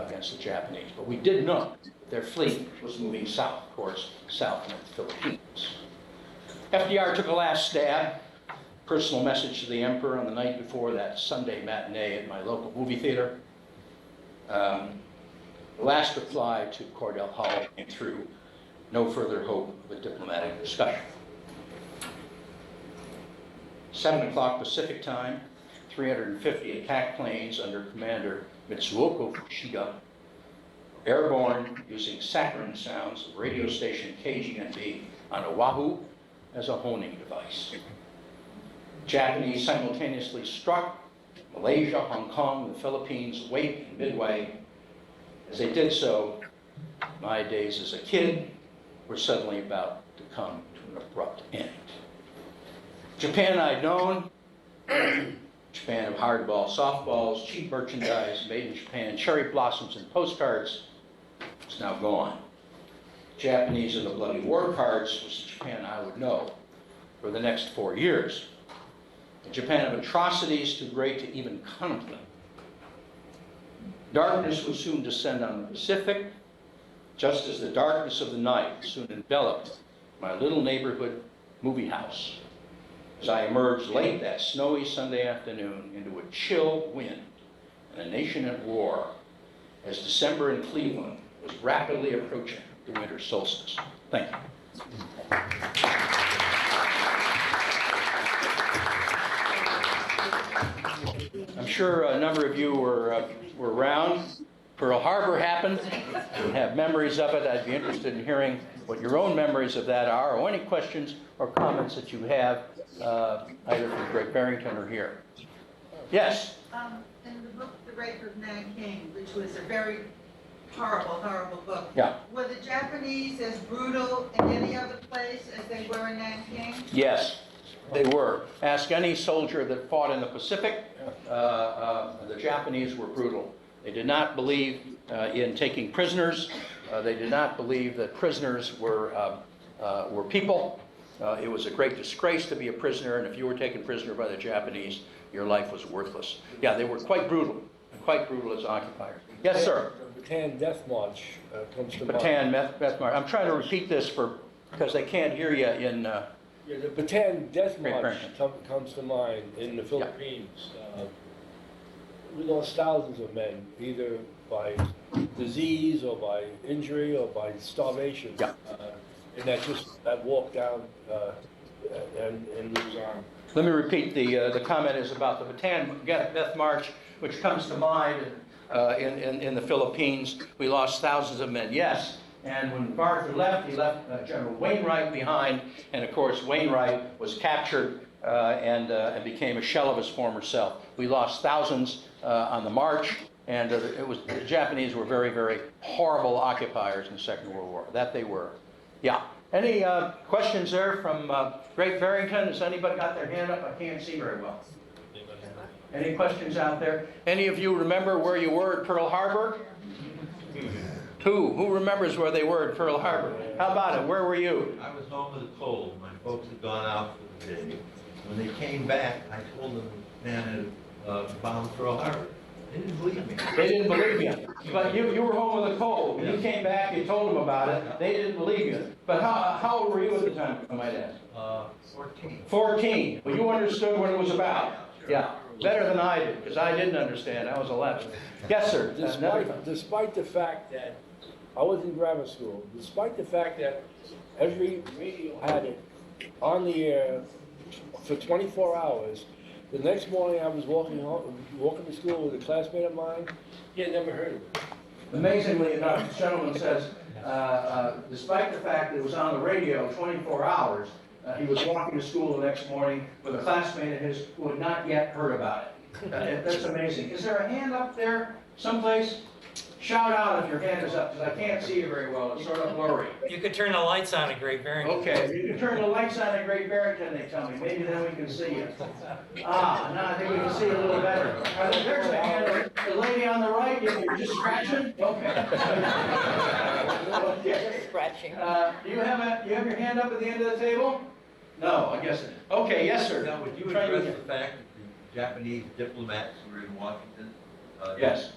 against the Japanese. But we did know that their fleet was moving south, of course, south into the Philippines. FDR took a last stab, personal message to the Emperor on the night before that Sunday matinee at my local movie theater. The last reply to Cordell Hull came through. No further hope of a diplomatic discussion. 7 o'clock Pacific time, 350 attack planes under Commander Mitsuoko Fuchida, airborne using saccharine sounds of radio station KGNB on Oahu as a honing device. Japanese simultaneously struck Malaysia, Hong Kong, the Philippines, Wake, and Midway. As they did so, my days as a kid were suddenly about to come to an abrupt end. Japan I'd known, Japan of hardball, softballs, cheap merchandise, made in Japan, cherry blossoms and postcards, is now gone. Japanese of the bloody war cards was the Japan I would know for the next 4 years. A Japan of atrocities too great to even contemplate. Darkness would soon descend on the Pacific, just as the darkness of the night soon enveloped my little neighborhood movie house as I emerged late that snowy Sunday afternoon into a chill wind and a nation at war as December in Cleveland was rapidly approaching the winter solstice. Thank you. I'm sure a number of you were around. Pearl Harbor happened. You have memories of it. I'd be interested in hearing what your own memories of that are, or any questions or comments that you have, either from Great Barrington or here. Yes? In the book, The Rape of Nanking, which was a very horrible, horrible book, Yeah. were the Japanese as brutal in any other place as they were in Nanking? Yes, they were. Ask any soldier that fought in the Pacific. The Japanese were brutal. They did not believe in taking prisoners. They did not believe that prisoners were people. It was a great disgrace to be a prisoner, and if you were taken prisoner by the Japanese, your life was worthless. Yeah, they were quite brutal as occupiers. Yes, sir? The Bataan Death March comes to mind. Bataan Death March. I'm trying to repeat this because they can't hear you in... Yeah, the Bataan Death Great March Barrington. comes to mind in the Philippines. We lost thousands of men, either by disease or by injury or by starvation. Yeah. And that walk down and Luzon. Let me repeat, the comment is about the Bataan Death March, which comes to mind in the Philippines. We lost thousands of men, yes. And when MacArthur left, he left General Wainwright behind, and of course Wainwright was captured and became a shell of his former self. We lost thousands on the march, and the Japanese were very, very horrible occupiers in the Second World War. That they were. Yeah. Any questions there from Great Barrington? Has anybody got their hand up? I can't see very well. Any questions out there? Any of you remember where you were at Pearl Harbor? Two. Who remembers where they were at Pearl Harbor? How about it? Where were you? I was home with a cold. My folks had gone out for the day. When they came back, I told them the man had bombed Pearl Harbor. They didn't believe me. They didn't believe you. But you were home with a cold. When you came back, you told them about it. They didn't believe you. But how old were you at the time, I might ask? 14. 14. Well, you understood what it was about. Yeah. Better than I did, because I didn't understand. I was 11. Yes, sir. Despite the fact that I was in grammar school, despite the fact that every radio had it on the air for 24 hours, the next morning I was walking to school with a classmate of mine. He had never heard of it. Amazingly enough, this gentleman says, despite the fact that it was on the radio 24 hours, he was walking to school the next morning with a classmate of his who had not yet heard about it. That's amazing. Is there a hand up there someplace? shout out if your hand is up, because I can't see you very well. It's sort of blurry. You could turn the lights on at Great Barrington. Okay, you can turn the lights on at Great Barrington, they tell me. Maybe then we can see you. Ah, now I think we can see you a little better. There's the hand. The lady on the right, you're just scratching? Okay. Okay. Scratching. Do you have your hand up at the end of the table? No, I guess it. Okay, yes, sir. Now, would you Try address again. the fact that the Japanese diplomats were in Washington? Yes.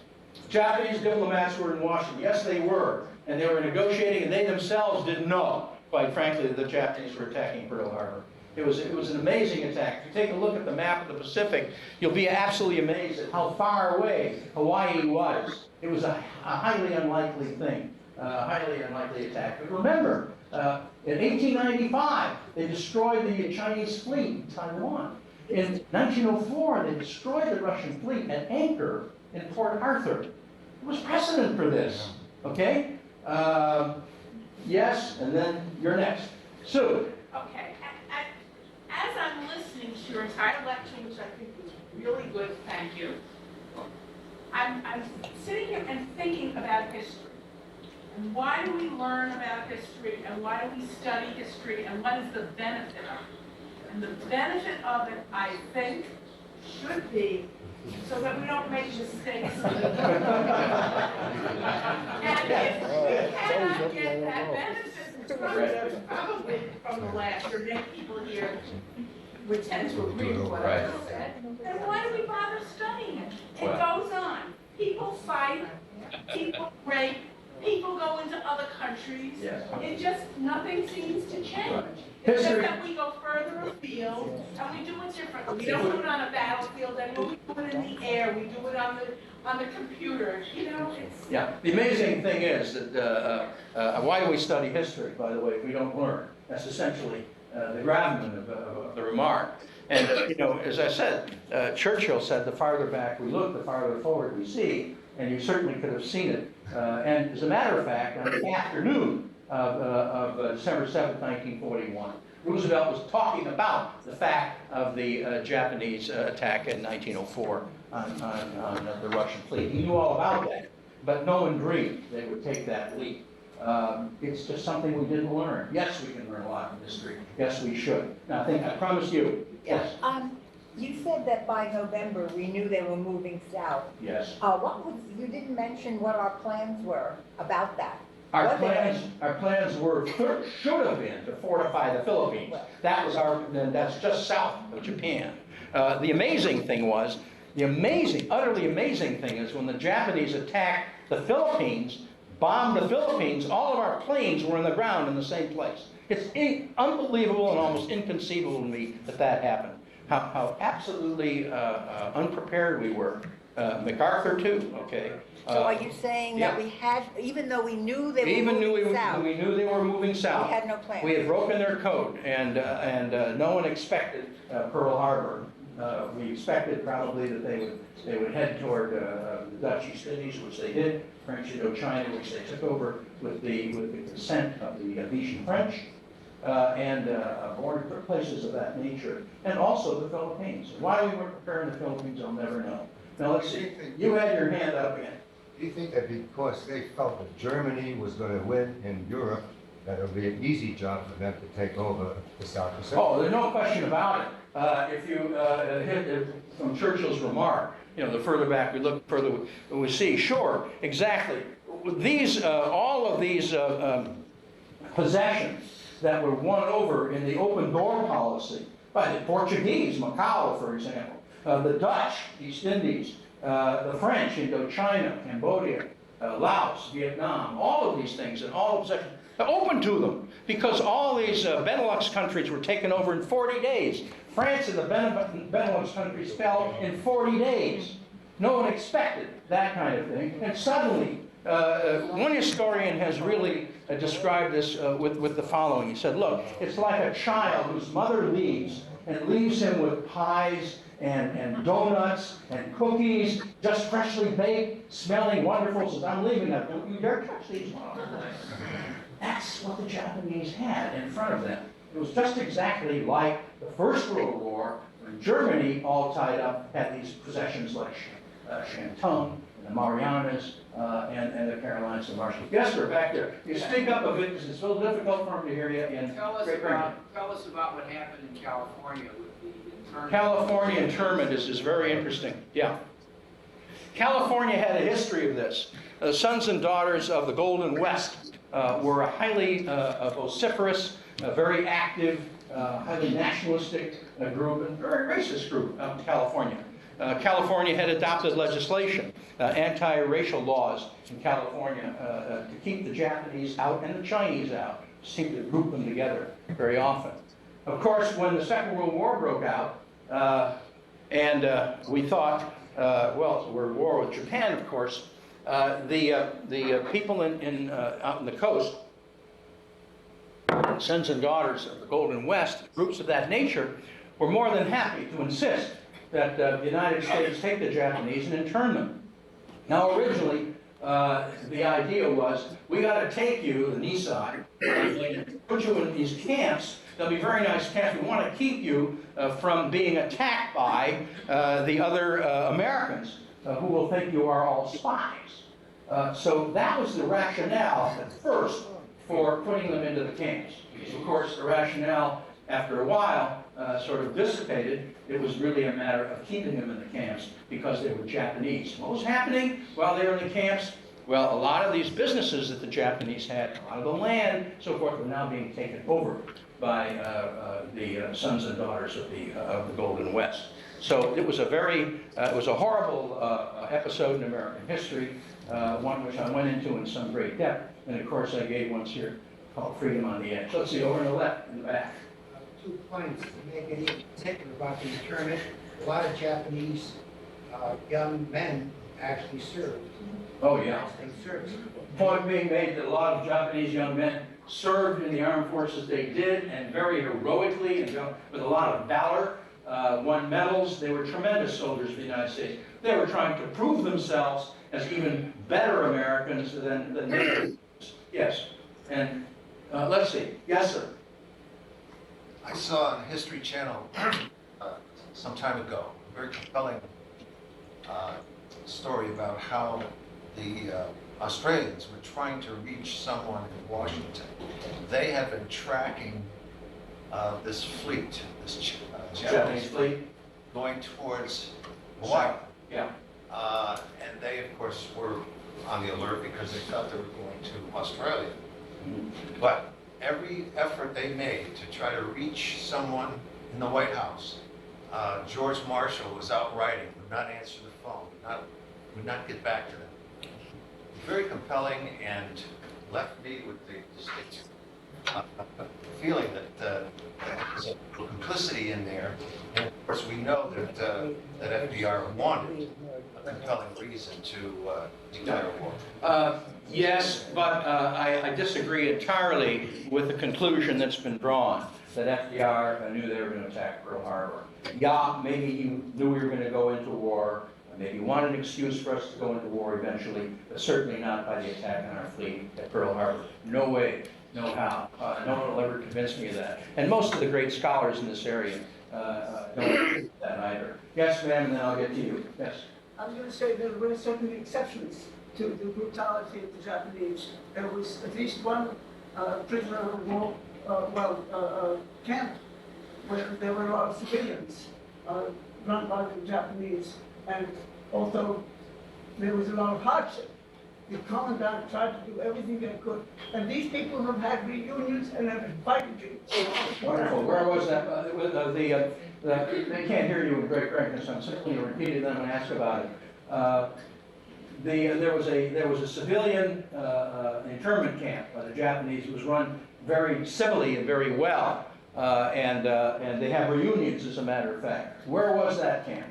Japanese diplomats were in Washington. Yes, they were. And they were negotiating, and they themselves didn't know, quite frankly, that the Japanese were attacking Pearl Harbor. It was an amazing attack. If you take a look at the map of the Pacific, you'll be absolutely amazed at how far away Hawaii was. It was a highly unlikely thing, a highly unlikely attack. But remember, in 1895, they destroyed the Chinese fleet in Taiwan. In 1904, they destroyed the Russian fleet at anchor in Port Arthur. There was precedent for this, okay? Yes, and then you're next. Sue. Okay, as I'm listening to your entire lecture, which I think was really good, thank you, I'm sitting here and thinking about history. And why do we learn about history, and why do we study history, and what is the benefit of it? And the benefit of it, I think, should be so that we don't make mistakes. And if we cannot get that benefit, probably from the last, or many people here would tend to agree with what I just said, then why do we bother studying it? It goes on. People fight, people rape, people go into other countries. Yes. It just, nothing seems to change. Right. It's just History- that we go further afield and we do it differently. We don't do it on a battlefield anymore. We do it in the air. We do it on the computer. You know, it's. Yeah, the amazing thing is that why do we study history, by the way, if we don't learn? That's essentially the gravamen of the remark. And, you know, as I said, Churchill said, the farther back we look, the farther forward we see. And you certainly could have seen it. And as a matter of fact, on the afternoon of December 7th, 1941, Roosevelt was talking about the fact of the Japanese attack in 1904 on the Russian fleet. He knew all about that, but no one dreamed they would take that leap. It's just something we didn't learn. Yes, we can learn a lot from history. Yes, we should. Now, I promise you. Yes. You said that by November, we knew they were moving south. Yes. You didn't mention what our plans were about that. Our plans should have been to fortify the Philippines. That's just south of Japan. The amazing thing was, utterly amazing thing is when the Japanese attacked the Philippines, bombed the Philippines, all of our planes were on the ground in the same place. It's unbelievable and almost inconceivable to me that happened. How absolutely unprepared we were. MacArthur too, okay. So are you saying that we had, even though we knew they were moving south? We knew they were moving south. We had no plan. We had broken their code, and no one expected Pearl Harbor. We expected probably that they would head toward the Dutch East Indies, which they did, French Indochina, which they took over with the consent of the Vichy French, and border places of that nature, and also the Philippines. Why we weren't preparing the Philippines, I'll never know. Now let's see. You had your hand up again. Do you think that because they felt that Germany was going to win in Europe, that it would be an easy job for them to take over the South Pacific? Oh, there's no question about it. If you hit from Churchill's remark, you know, the further back we look, further we see. Sure, exactly. These, all of these possessions that were won over in the open door policy by the Portuguese, Macau, for example, the Dutch, East Indies, the French, Indochina, Cambodia, Laos, Vietnam, all of these things and all of possessions open to them because all these Benelux countries were taken over in 40 days. France and the Benelux countries fell in 40 days. No one expected that kind of thing. And suddenly, one historian has really described this with the following. He said, look, it's like a child whose mother leaves and leaves him with pies and donuts and cookies, just freshly baked, smelling wonderful, says, I'm leaving that. Don't you dare touch these. That's what the Japanese had in front of them. It was just exactly like the First World War, when Germany, all tied up, had these possessions like Shantung and the Marianas, and the Carolinas and Marshall. Yes, sir, back there. You speak up a bit because it's a little difficult for them to hear you. And Tell us about what happened in California with the internment. California internment is very interesting. Yeah. California had a history of this. The sons and daughters of the Golden West were a highly vociferous, very active, highly nationalistic group, and very racist group out in California. California had adopted legislation, anti-racial laws in California to keep the Japanese out and the Chinese out, seemed to group them together very often. Of course, when the Second World War broke out, and we thought, well, we're at war with Japan, of course, the people out in the coast, sons and daughters of the Golden West, groups of that nature, were more than happy to insist that the United States take the Japanese and intern them. Now, originally, the idea was, we got to take you, the Nissan, and put you in these camps. They'll be very nice camps. We want to keep you from being attacked by the other Americans who will think you are all spies. So that was the rationale at first for putting them into the camps. Of course, the rationale, after a while, sort of dissipated. It was really a matter of keeping them in the camps because they were Japanese. What was happening while they were in the camps? Well, a lot of these businesses that the Japanese had, a lot of the land, so forth, were now being taken over by the sons and daughters of the Golden West. So it was a horrible episode in American history, one which I went into in some great depth, and of course I gave once here called Freedom on the Edge. Let's see, over on the left, in the back. 2 points to make it particular about the internment. A lot of Japanese young men actually served. Oh, yeah. They served. Point being made that a lot of Japanese young men served in the armed forces. They did, and very heroically, and with a lot of valor, won medals. They were tremendous soldiers for the United States. They were trying to prove themselves as even better Americans than they. Yes, and let's see. Yes, sir. I saw on History Channel some time ago a very compelling story about how the Australians were trying to reach someone in Washington. They had been tracking this fleet, this Japanese fleet, going towards Hawaii. Yeah. And they, of course, were on the alert because they thought they were going to Australia. But every effort they made to try to reach someone in the White House, George Marshall was out writing, would not answer the phone, would not get back to them. Very compelling, and left me with the distinct feeling that there's a complicity in there. And of course, we know that FDR wanted a compelling reason to declare war. Yes, but I disagree entirely with the conclusion that's been drawn, that FDR knew they were going to attack Pearl Harbor. Yeah, maybe he knew we were going to go into war, maybe wanted an excuse for us to go into war eventually, but certainly not by the attack on our fleet at Pearl Harbor. No way, no how. No one will ever convince me of that. And most of the great scholars in this area don't believe that either. Yes, ma'am, and then I'll get to you. Yes. I was going to say there were certainly exceptions to the brutality of the Japanese. There was at least one prisoner of war, camp where there were a lot of civilians run by the Japanese, and although there was a lot of hardship, the commandant tried to do everything they could, and these people have had reunions and have fighting dreams. Wonderful. Where was that? They can't hear you with great correctness. I'm simply repeating them and ask about it. There was a civilian internment camp by the Japanese. It was run very civilly and very well, and they have reunions, as a matter of fact. Where was that camp?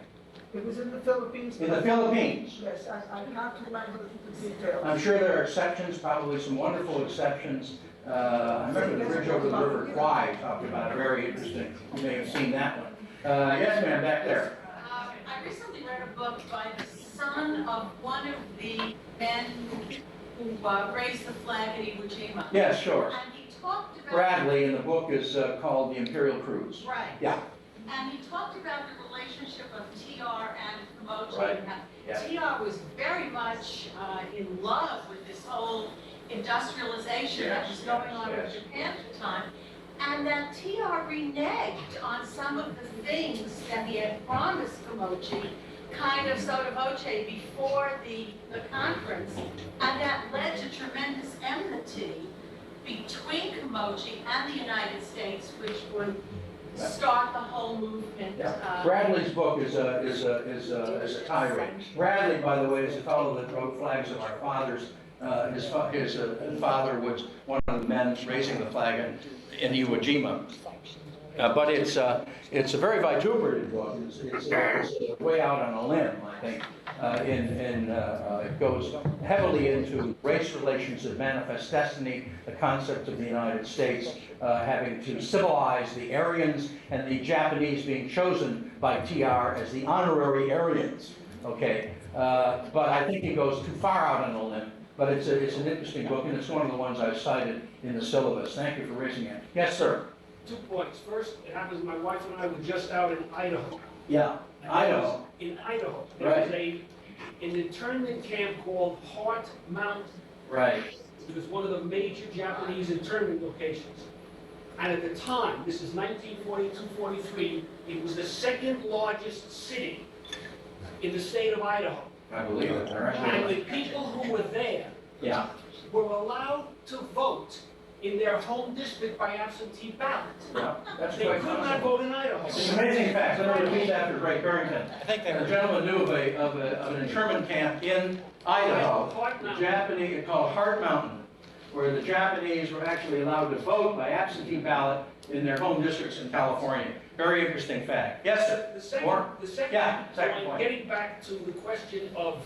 It was in the Philippines. In the Philippines? Yes, I can't remember the details. I'm sure there are exceptions, probably some wonderful exceptions. I remember the bridge over the River Kwai talked about it, very interesting. You may have seen that one. Yes, ma'am, back there. I recently read a book by the son of one of the men who raised the flag at Iwo Jima. Yes, sure. And he talked about... Bradley, and the book is called The Imperial Cruise. Right. Yeah. And he talked about the relationship of TR and the Kimochi. Right. Yeah. TR was very much in love with this whole industrialization that was going on in Japan at the time. And that TR reneged on some of the things that he had promised Kimochi, kind of sotto voce before the conference. And that led to tremendous enmity between Kimochi and the United States, which would start the whole movement. Yeah. Bradley's book is a tirade. Bradley, by the way, is a fellow that wrote Flags of Our Fathers. His father was one of the men raising the flag in Iwo But it's a very vituperative book. It's way out on a limb, I think. It goes heavily into race relations that manifest destiny, the concept of the United States having to civilize the Aryans, and the Japanese being chosen by TR as the honorary Aryans. Okay, but I think it goes too far out on a limb. But it's an interesting book, and it's one of the ones I've cited in the syllabus. Thank you for raising it. Yes, sir. 2 points. First, it happens my wife and I were just out in Idaho. Yeah, Idaho. In Idaho. There Right. was an internment camp called Hart Mountain. Right. It was one of the major Japanese internment locations. And at the time, this is 1942-43, it was the second largest city in the state of Idaho. I believe it. All right. And the people who were there were allowed to vote in their home district by absentee ballot. Yeah, that's They quite could not possible. vote in Idaho. It's an amazing fact. I'm going to repeat that for Ray Barrington. I think they A were. gentleman knew of an internment camp in Idaho, the Japanese, called Hart Mountain, where the Japanese were actually allowed to vote by absentee ballot in their home districts in California. Very interesting fact. Yes, sir. The second point, getting back to the question of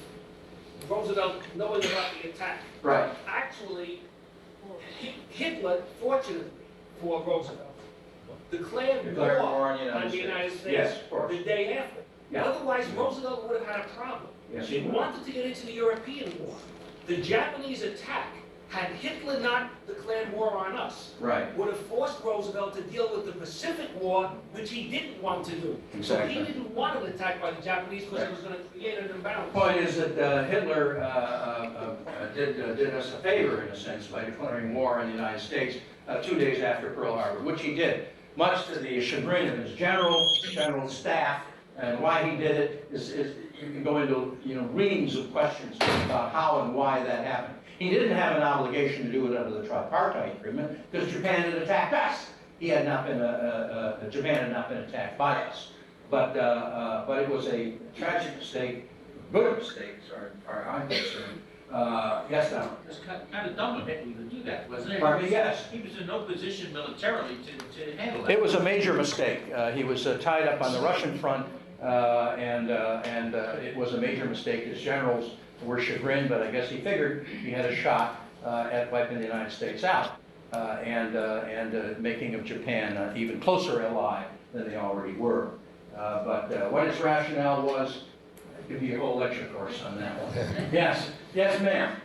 Roosevelt knowing about the attack. Right. Actually, Hitler, fortunately for Roosevelt, declared war on the United States Yes, of course. the day after. Yeah. Otherwise, Roosevelt would have had a problem. Yes, He he would. wanted to get into the European war. The Japanese attack, had Hitler not declared war on us, Right. would have forced Roosevelt to deal with the Pacific War, which he didn't want to do. Exactly. So he didn't want an attack by the Japanese because it was going to create an imbalance. The point is that Hitler did us a favor, in a sense, by declaring war on the United States 2 days after Pearl Harbor, which he did, much to the chagrin of his general staff. And why he did it is you can go into reams of questions about how and why that happened. He didn't have an obligation to do it under the Tripartite Agreement because Japan had attacked us. He had not been Japan had not been attacked by us. But it was a tragic mistake, good mistake, as far as I'm concerned. Yes, Don. It's kind of dumb of Hitler to do that, wasn't it? Pardon me, yes. He was in no position militarily to handle that. It was a major mistake. He was tied up on the Russian front, and it was a major mistake. His generals were chagrined, but I guess he figured he had a shot at wiping the United States out and making of Japan an even closer ally than they already were. But what his rationale was, I'll give you a whole lecture course on that one. Yes, yes, ma'am.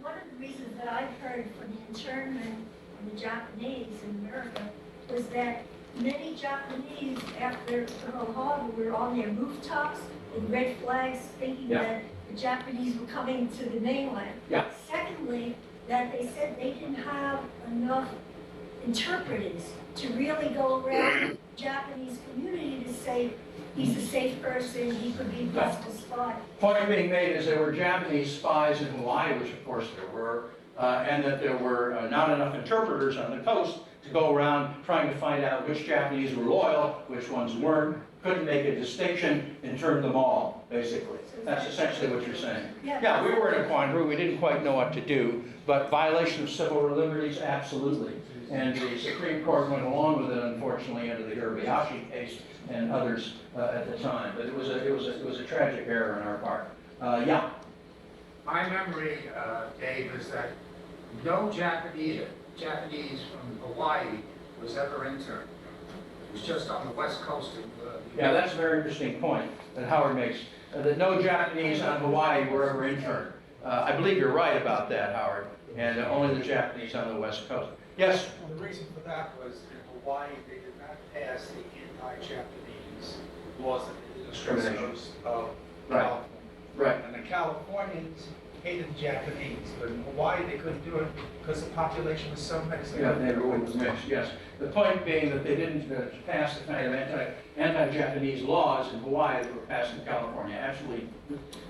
One of the reasons that I've heard for the internment of the Japanese in America was that many Japanese, after Pearl Harbor, were on their rooftops with red flags, thinking that the Japanese were coming to the mainland. Yeah. Secondly, that they said they didn't have enough interpreters to really go around the Japanese community to say he's a safe person, he could be a spy. Point being made is there were Japanese spies in Hawaii, which of course there were, and that there were not enough interpreters on the coast to go around trying to find out which Japanese were loyal, which ones weren't, couldn't make a distinction and turned them all, basically. That's essentially what you're saying. Yeah, we were in a quandary. We didn't quite know what to do, but violation of civil liberties, absolutely. And the Supreme Court went along with it, unfortunately, under the Urabayashi case and others at the time. But it was a tragic error on our part. Yeah. My memory, Dave, is that no Japanese from Hawaii was ever interned. It was just on the west coast of Yeah, that's a very interesting point that Howard makes, that no Japanese on Hawaii were ever interned. I believe you're right about that, Howard, and only the Japanese on the west coast. Yes? Well, the reason for that was in Hawaii, they did not pass the anti-Japanese laws that Discrimination. of Californians hated the Japanese, but in Hawaii they couldn't do it because the population was so mixed. Yeah, everyone was mixed, yes. The point being that they didn't pass the kind of anti-Japanese laws in Hawaii that were passed in California, actually.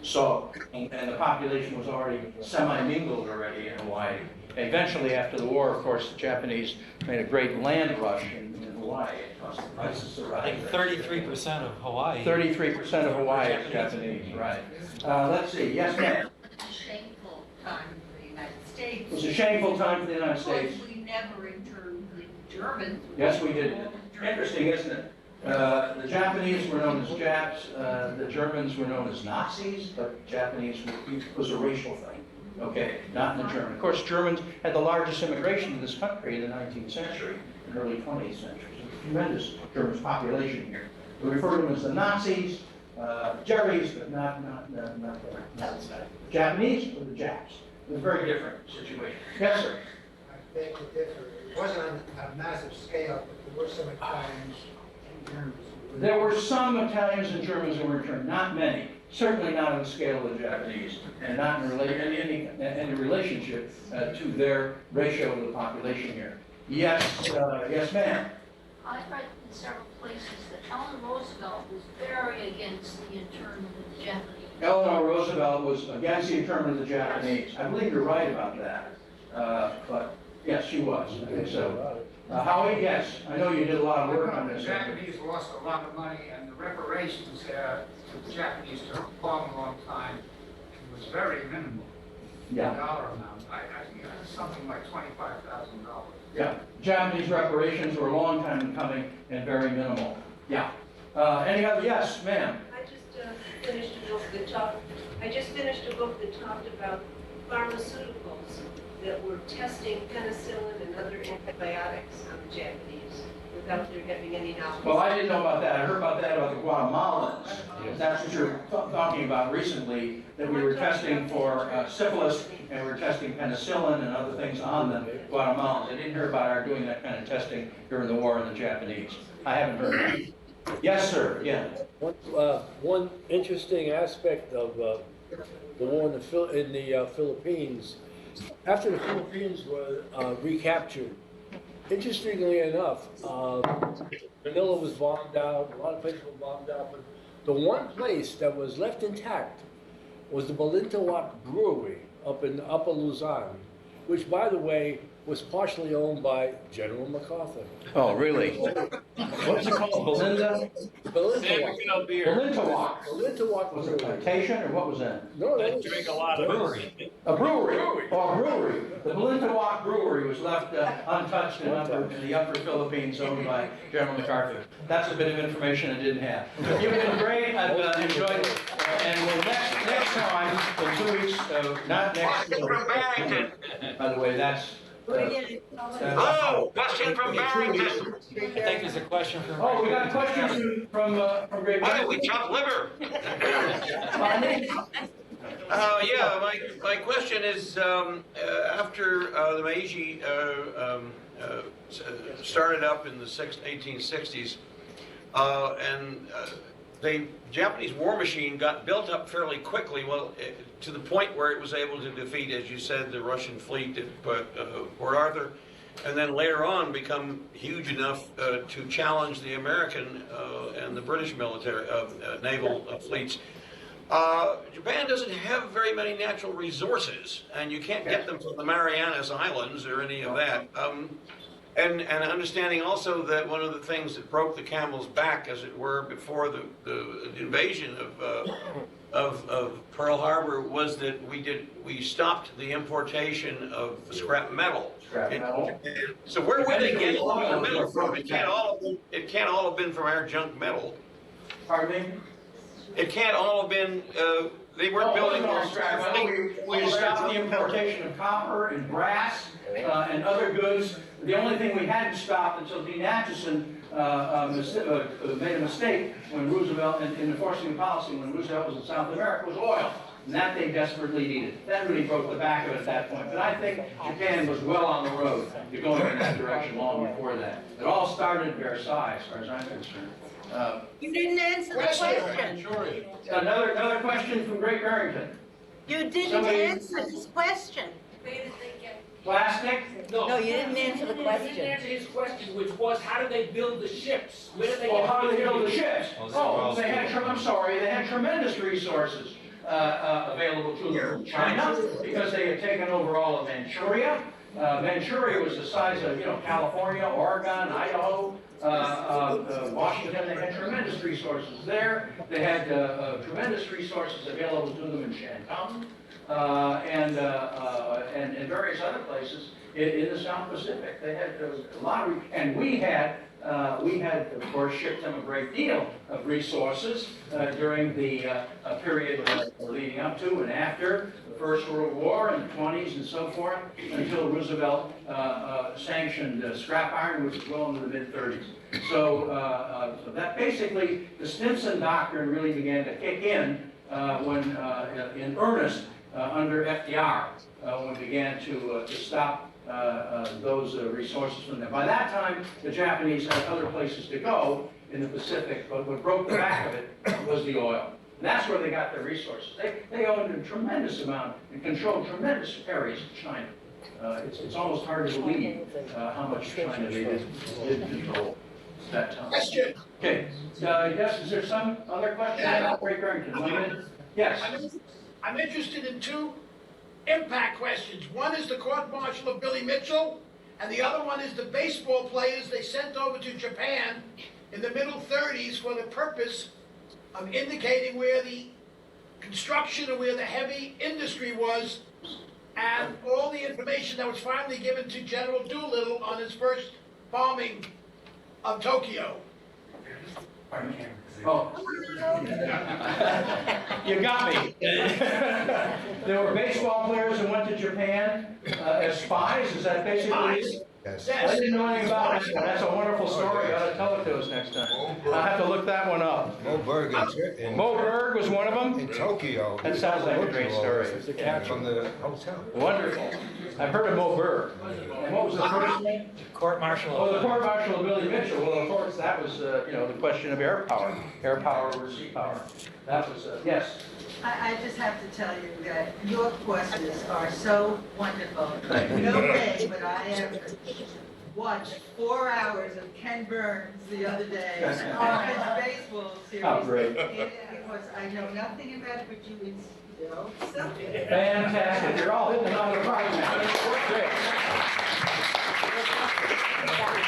So, and the population was already semi-mingled already in Hawaii. Eventually, after the war, of course, the Japanese made a great land rush in Hawaii. It caused the prices to rise. I think 33% of Hawaii. 33% of Hawaii is Japanese, right. Let's see, yes ma'am. Shameful time for the United States. It was a shameful time for the United States. Because we never interned the Germans. Yes, we did. Interesting, isn't it? The Japanese were known as Japs, the Germans were known as Nazis, but Japanese was a racial thing, okay, not in the German. Of course, Germans had the largest immigration in this country in the 19th century and early 20th century. So tremendous German population here. We refer to them as the Nazis, Jerry's, but not the Japanese or the Japs. It was a very different situation. Yes, sir. I beg to differ. It wasn't on a massive scale, but there were some Italians and Germans. There were some Italians and Germans who were returned, not many. Certainly not on the scale of the Japanese, and not in any relationship to their ratio of the population here. Yes, yes, ma'am. I've read in several places that Eleanor Roosevelt was very against the internment of the Japanese. Eleanor Roosevelt was against the internment of the Japanese. I believe you're right about that. But yes, she was. I think so. Howie, yes, I know you did a lot of work on this. The Japanese lost a lot of money, and the reparations to the Japanese took a long, long time. It was very minimal. Yeah. The dollar amount. Something like $25,000. Yeah. Japanese reparations were a long time in coming and very minimal. Yeah. Any other? Yes, ma'am. I just finished a book that talked about pharmaceuticals that were testing penicillin and other antibiotics on the Japanese without there having any knowledge. Well, I didn't know about that. I heard about that about the Guatemalans. That's what you're talking about recently, that we were testing for syphilis and we were testing penicillin and other things on the Guatemalans. I didn't hear about our doing that kind of testing during the war on the Japanese. I haven't heard that. Yes, sir. Yeah. One interesting aspect of the war in the Philippines, after the Philippines were recaptured, interestingly enough, Manila was bombed out, a lot of places were bombed out, but the one place that was left intact was the Balintawak Brewery up in Upper Luzon, which, by the way, was partially owned by General MacArthur. Oh, really? What's it called? Belinda? Balintawak. Balintawak. Balintawak Was it a plantation or what was that? No, that was Drink a lot of brewery. A brewery. Oh, a brewery. The Balintawak Brewery was left untouched in the upper Philippines, owned by General MacArthur. That's a bit of information I didn't have. You've been great. I've enjoyed it. And we'll next time, in 2 weeks, not next week. By the way, that's. Question from Barrington. I think there's a question from. Oh, we got questions from Great. Why don't we chop liver? Yeah, my question is, after the Meiji started up in the 1860s, and the Japanese war machine got built up fairly quickly, to the point where it was able to defeat, as you said, the Russian fleet at Port Arthur, and then later on become huge enough to challenge the American and the British military naval fleets. Japan doesn't have very many natural resources, and you can't get them from the Marianas Islands or any of that. And understanding also that one of the things that broke the camel's back, as it were, before the invasion of Pearl Harbor was that we stopped the importation of scrap metal. So where would they get all the metal from? It can't all have been from our junk metal. Pardon me? It can't all have been. They weren't building more scrap metal. We stopped the importation of copper and brass and other goods. The only thing we hadn't stopped until Dean Acheson made a mistake when Roosevelt, in enforcing the policy when Roosevelt was in South America, was oil. And that they desperately needed. That really broke the back of it at that point. But I think Japan was well on the road to going in that direction long before that. It all started at Versailles, as far as I'm concerned. You didn't answer the question. Another question from Great Barrington. You didn't Somebody- answer his question. Where did they get? Plastic? No, you didn't answer the You didn't question. answer his question, which was, how did they build the ships? Where did they Well, get how did they build the materials? ships? Oh, they had, I'm sorry, they had tremendous resources available to them from China because they had taken over all of Manchuria. Manchuria was the size of, California, Oregon, Idaho, Washington. They had tremendous resources there. They had tremendous resources available to them in Shantung and various other places in the South Pacific. They had a lot of, and we had, of course, shipped them a great deal of resources during the period leading up to and after the First World War in the 20s and so forth, until Roosevelt sanctioned scrap iron, which was well into the mid-30s. So that basically, the Stimson Doctrine really began to kick in when, in earnest, under FDR, when we began to stop those resources from them. By that time, the Japanese had other places to go in the Pacific, but what broke the back of it was the oil. And that's where they got their resources. They owned a tremendous amount and controlled tremendous areas of China. It's almost hard to believe how much China they did control at that time. Question. Okay, yes, is there some other question? Yeah. Ray Barrington, 1 minute. Yes. I'm interested in two impact questions. One is the court-martial of Billy Mitchell, and the other one is the baseball players they sent over to Japan in the middle 30s for the purpose of indicating where the construction or where the heavy industry was, and all the information that was finally given to General Doolittle on his first bombing of Tokyo. Oh. You got me. There were baseball players who went to Japan as spies, is that basically? Yes. I didn't know anything about that. That's a wonderful story. You ought to tell it to us next time. I'll have to look that one up. Mo Berg Mo Berg was one of them? in Tokyo. That sounds like a great story. From the hotel. Wonderful. I've heard of Mo Berg. And what was the first name? Court martial. Oh, the court martial of Billy Mitchell. Well, of course, that was, the question of air power versus sea power. That was, yes. I just have to tell you that your questions are so wonderful. Thank you. No way would I ever watch 4 hours of Ken Burns the other day on his baseball series. Oh, great. Because I know nothing about it, but you instill something. Fantastic. You're all hitting on the right now. Great.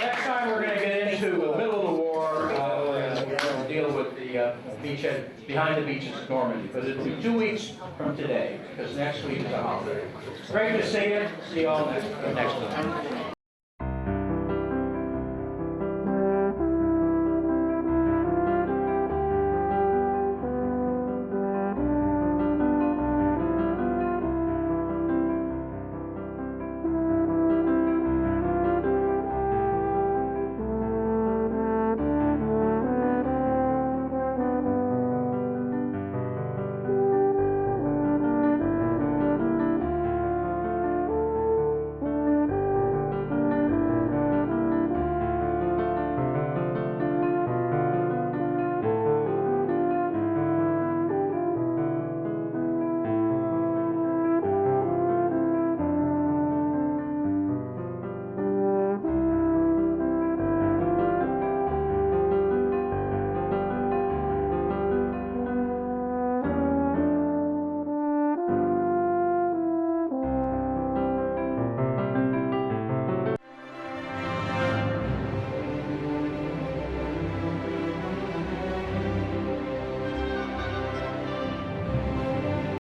Next time, we're going to get into the middle of the war. We're going to deal with the beachhead, behind the beaches of Normandy. But it'll be 2 weeks from today, because next week is a holiday. Great to see you. See you all next week.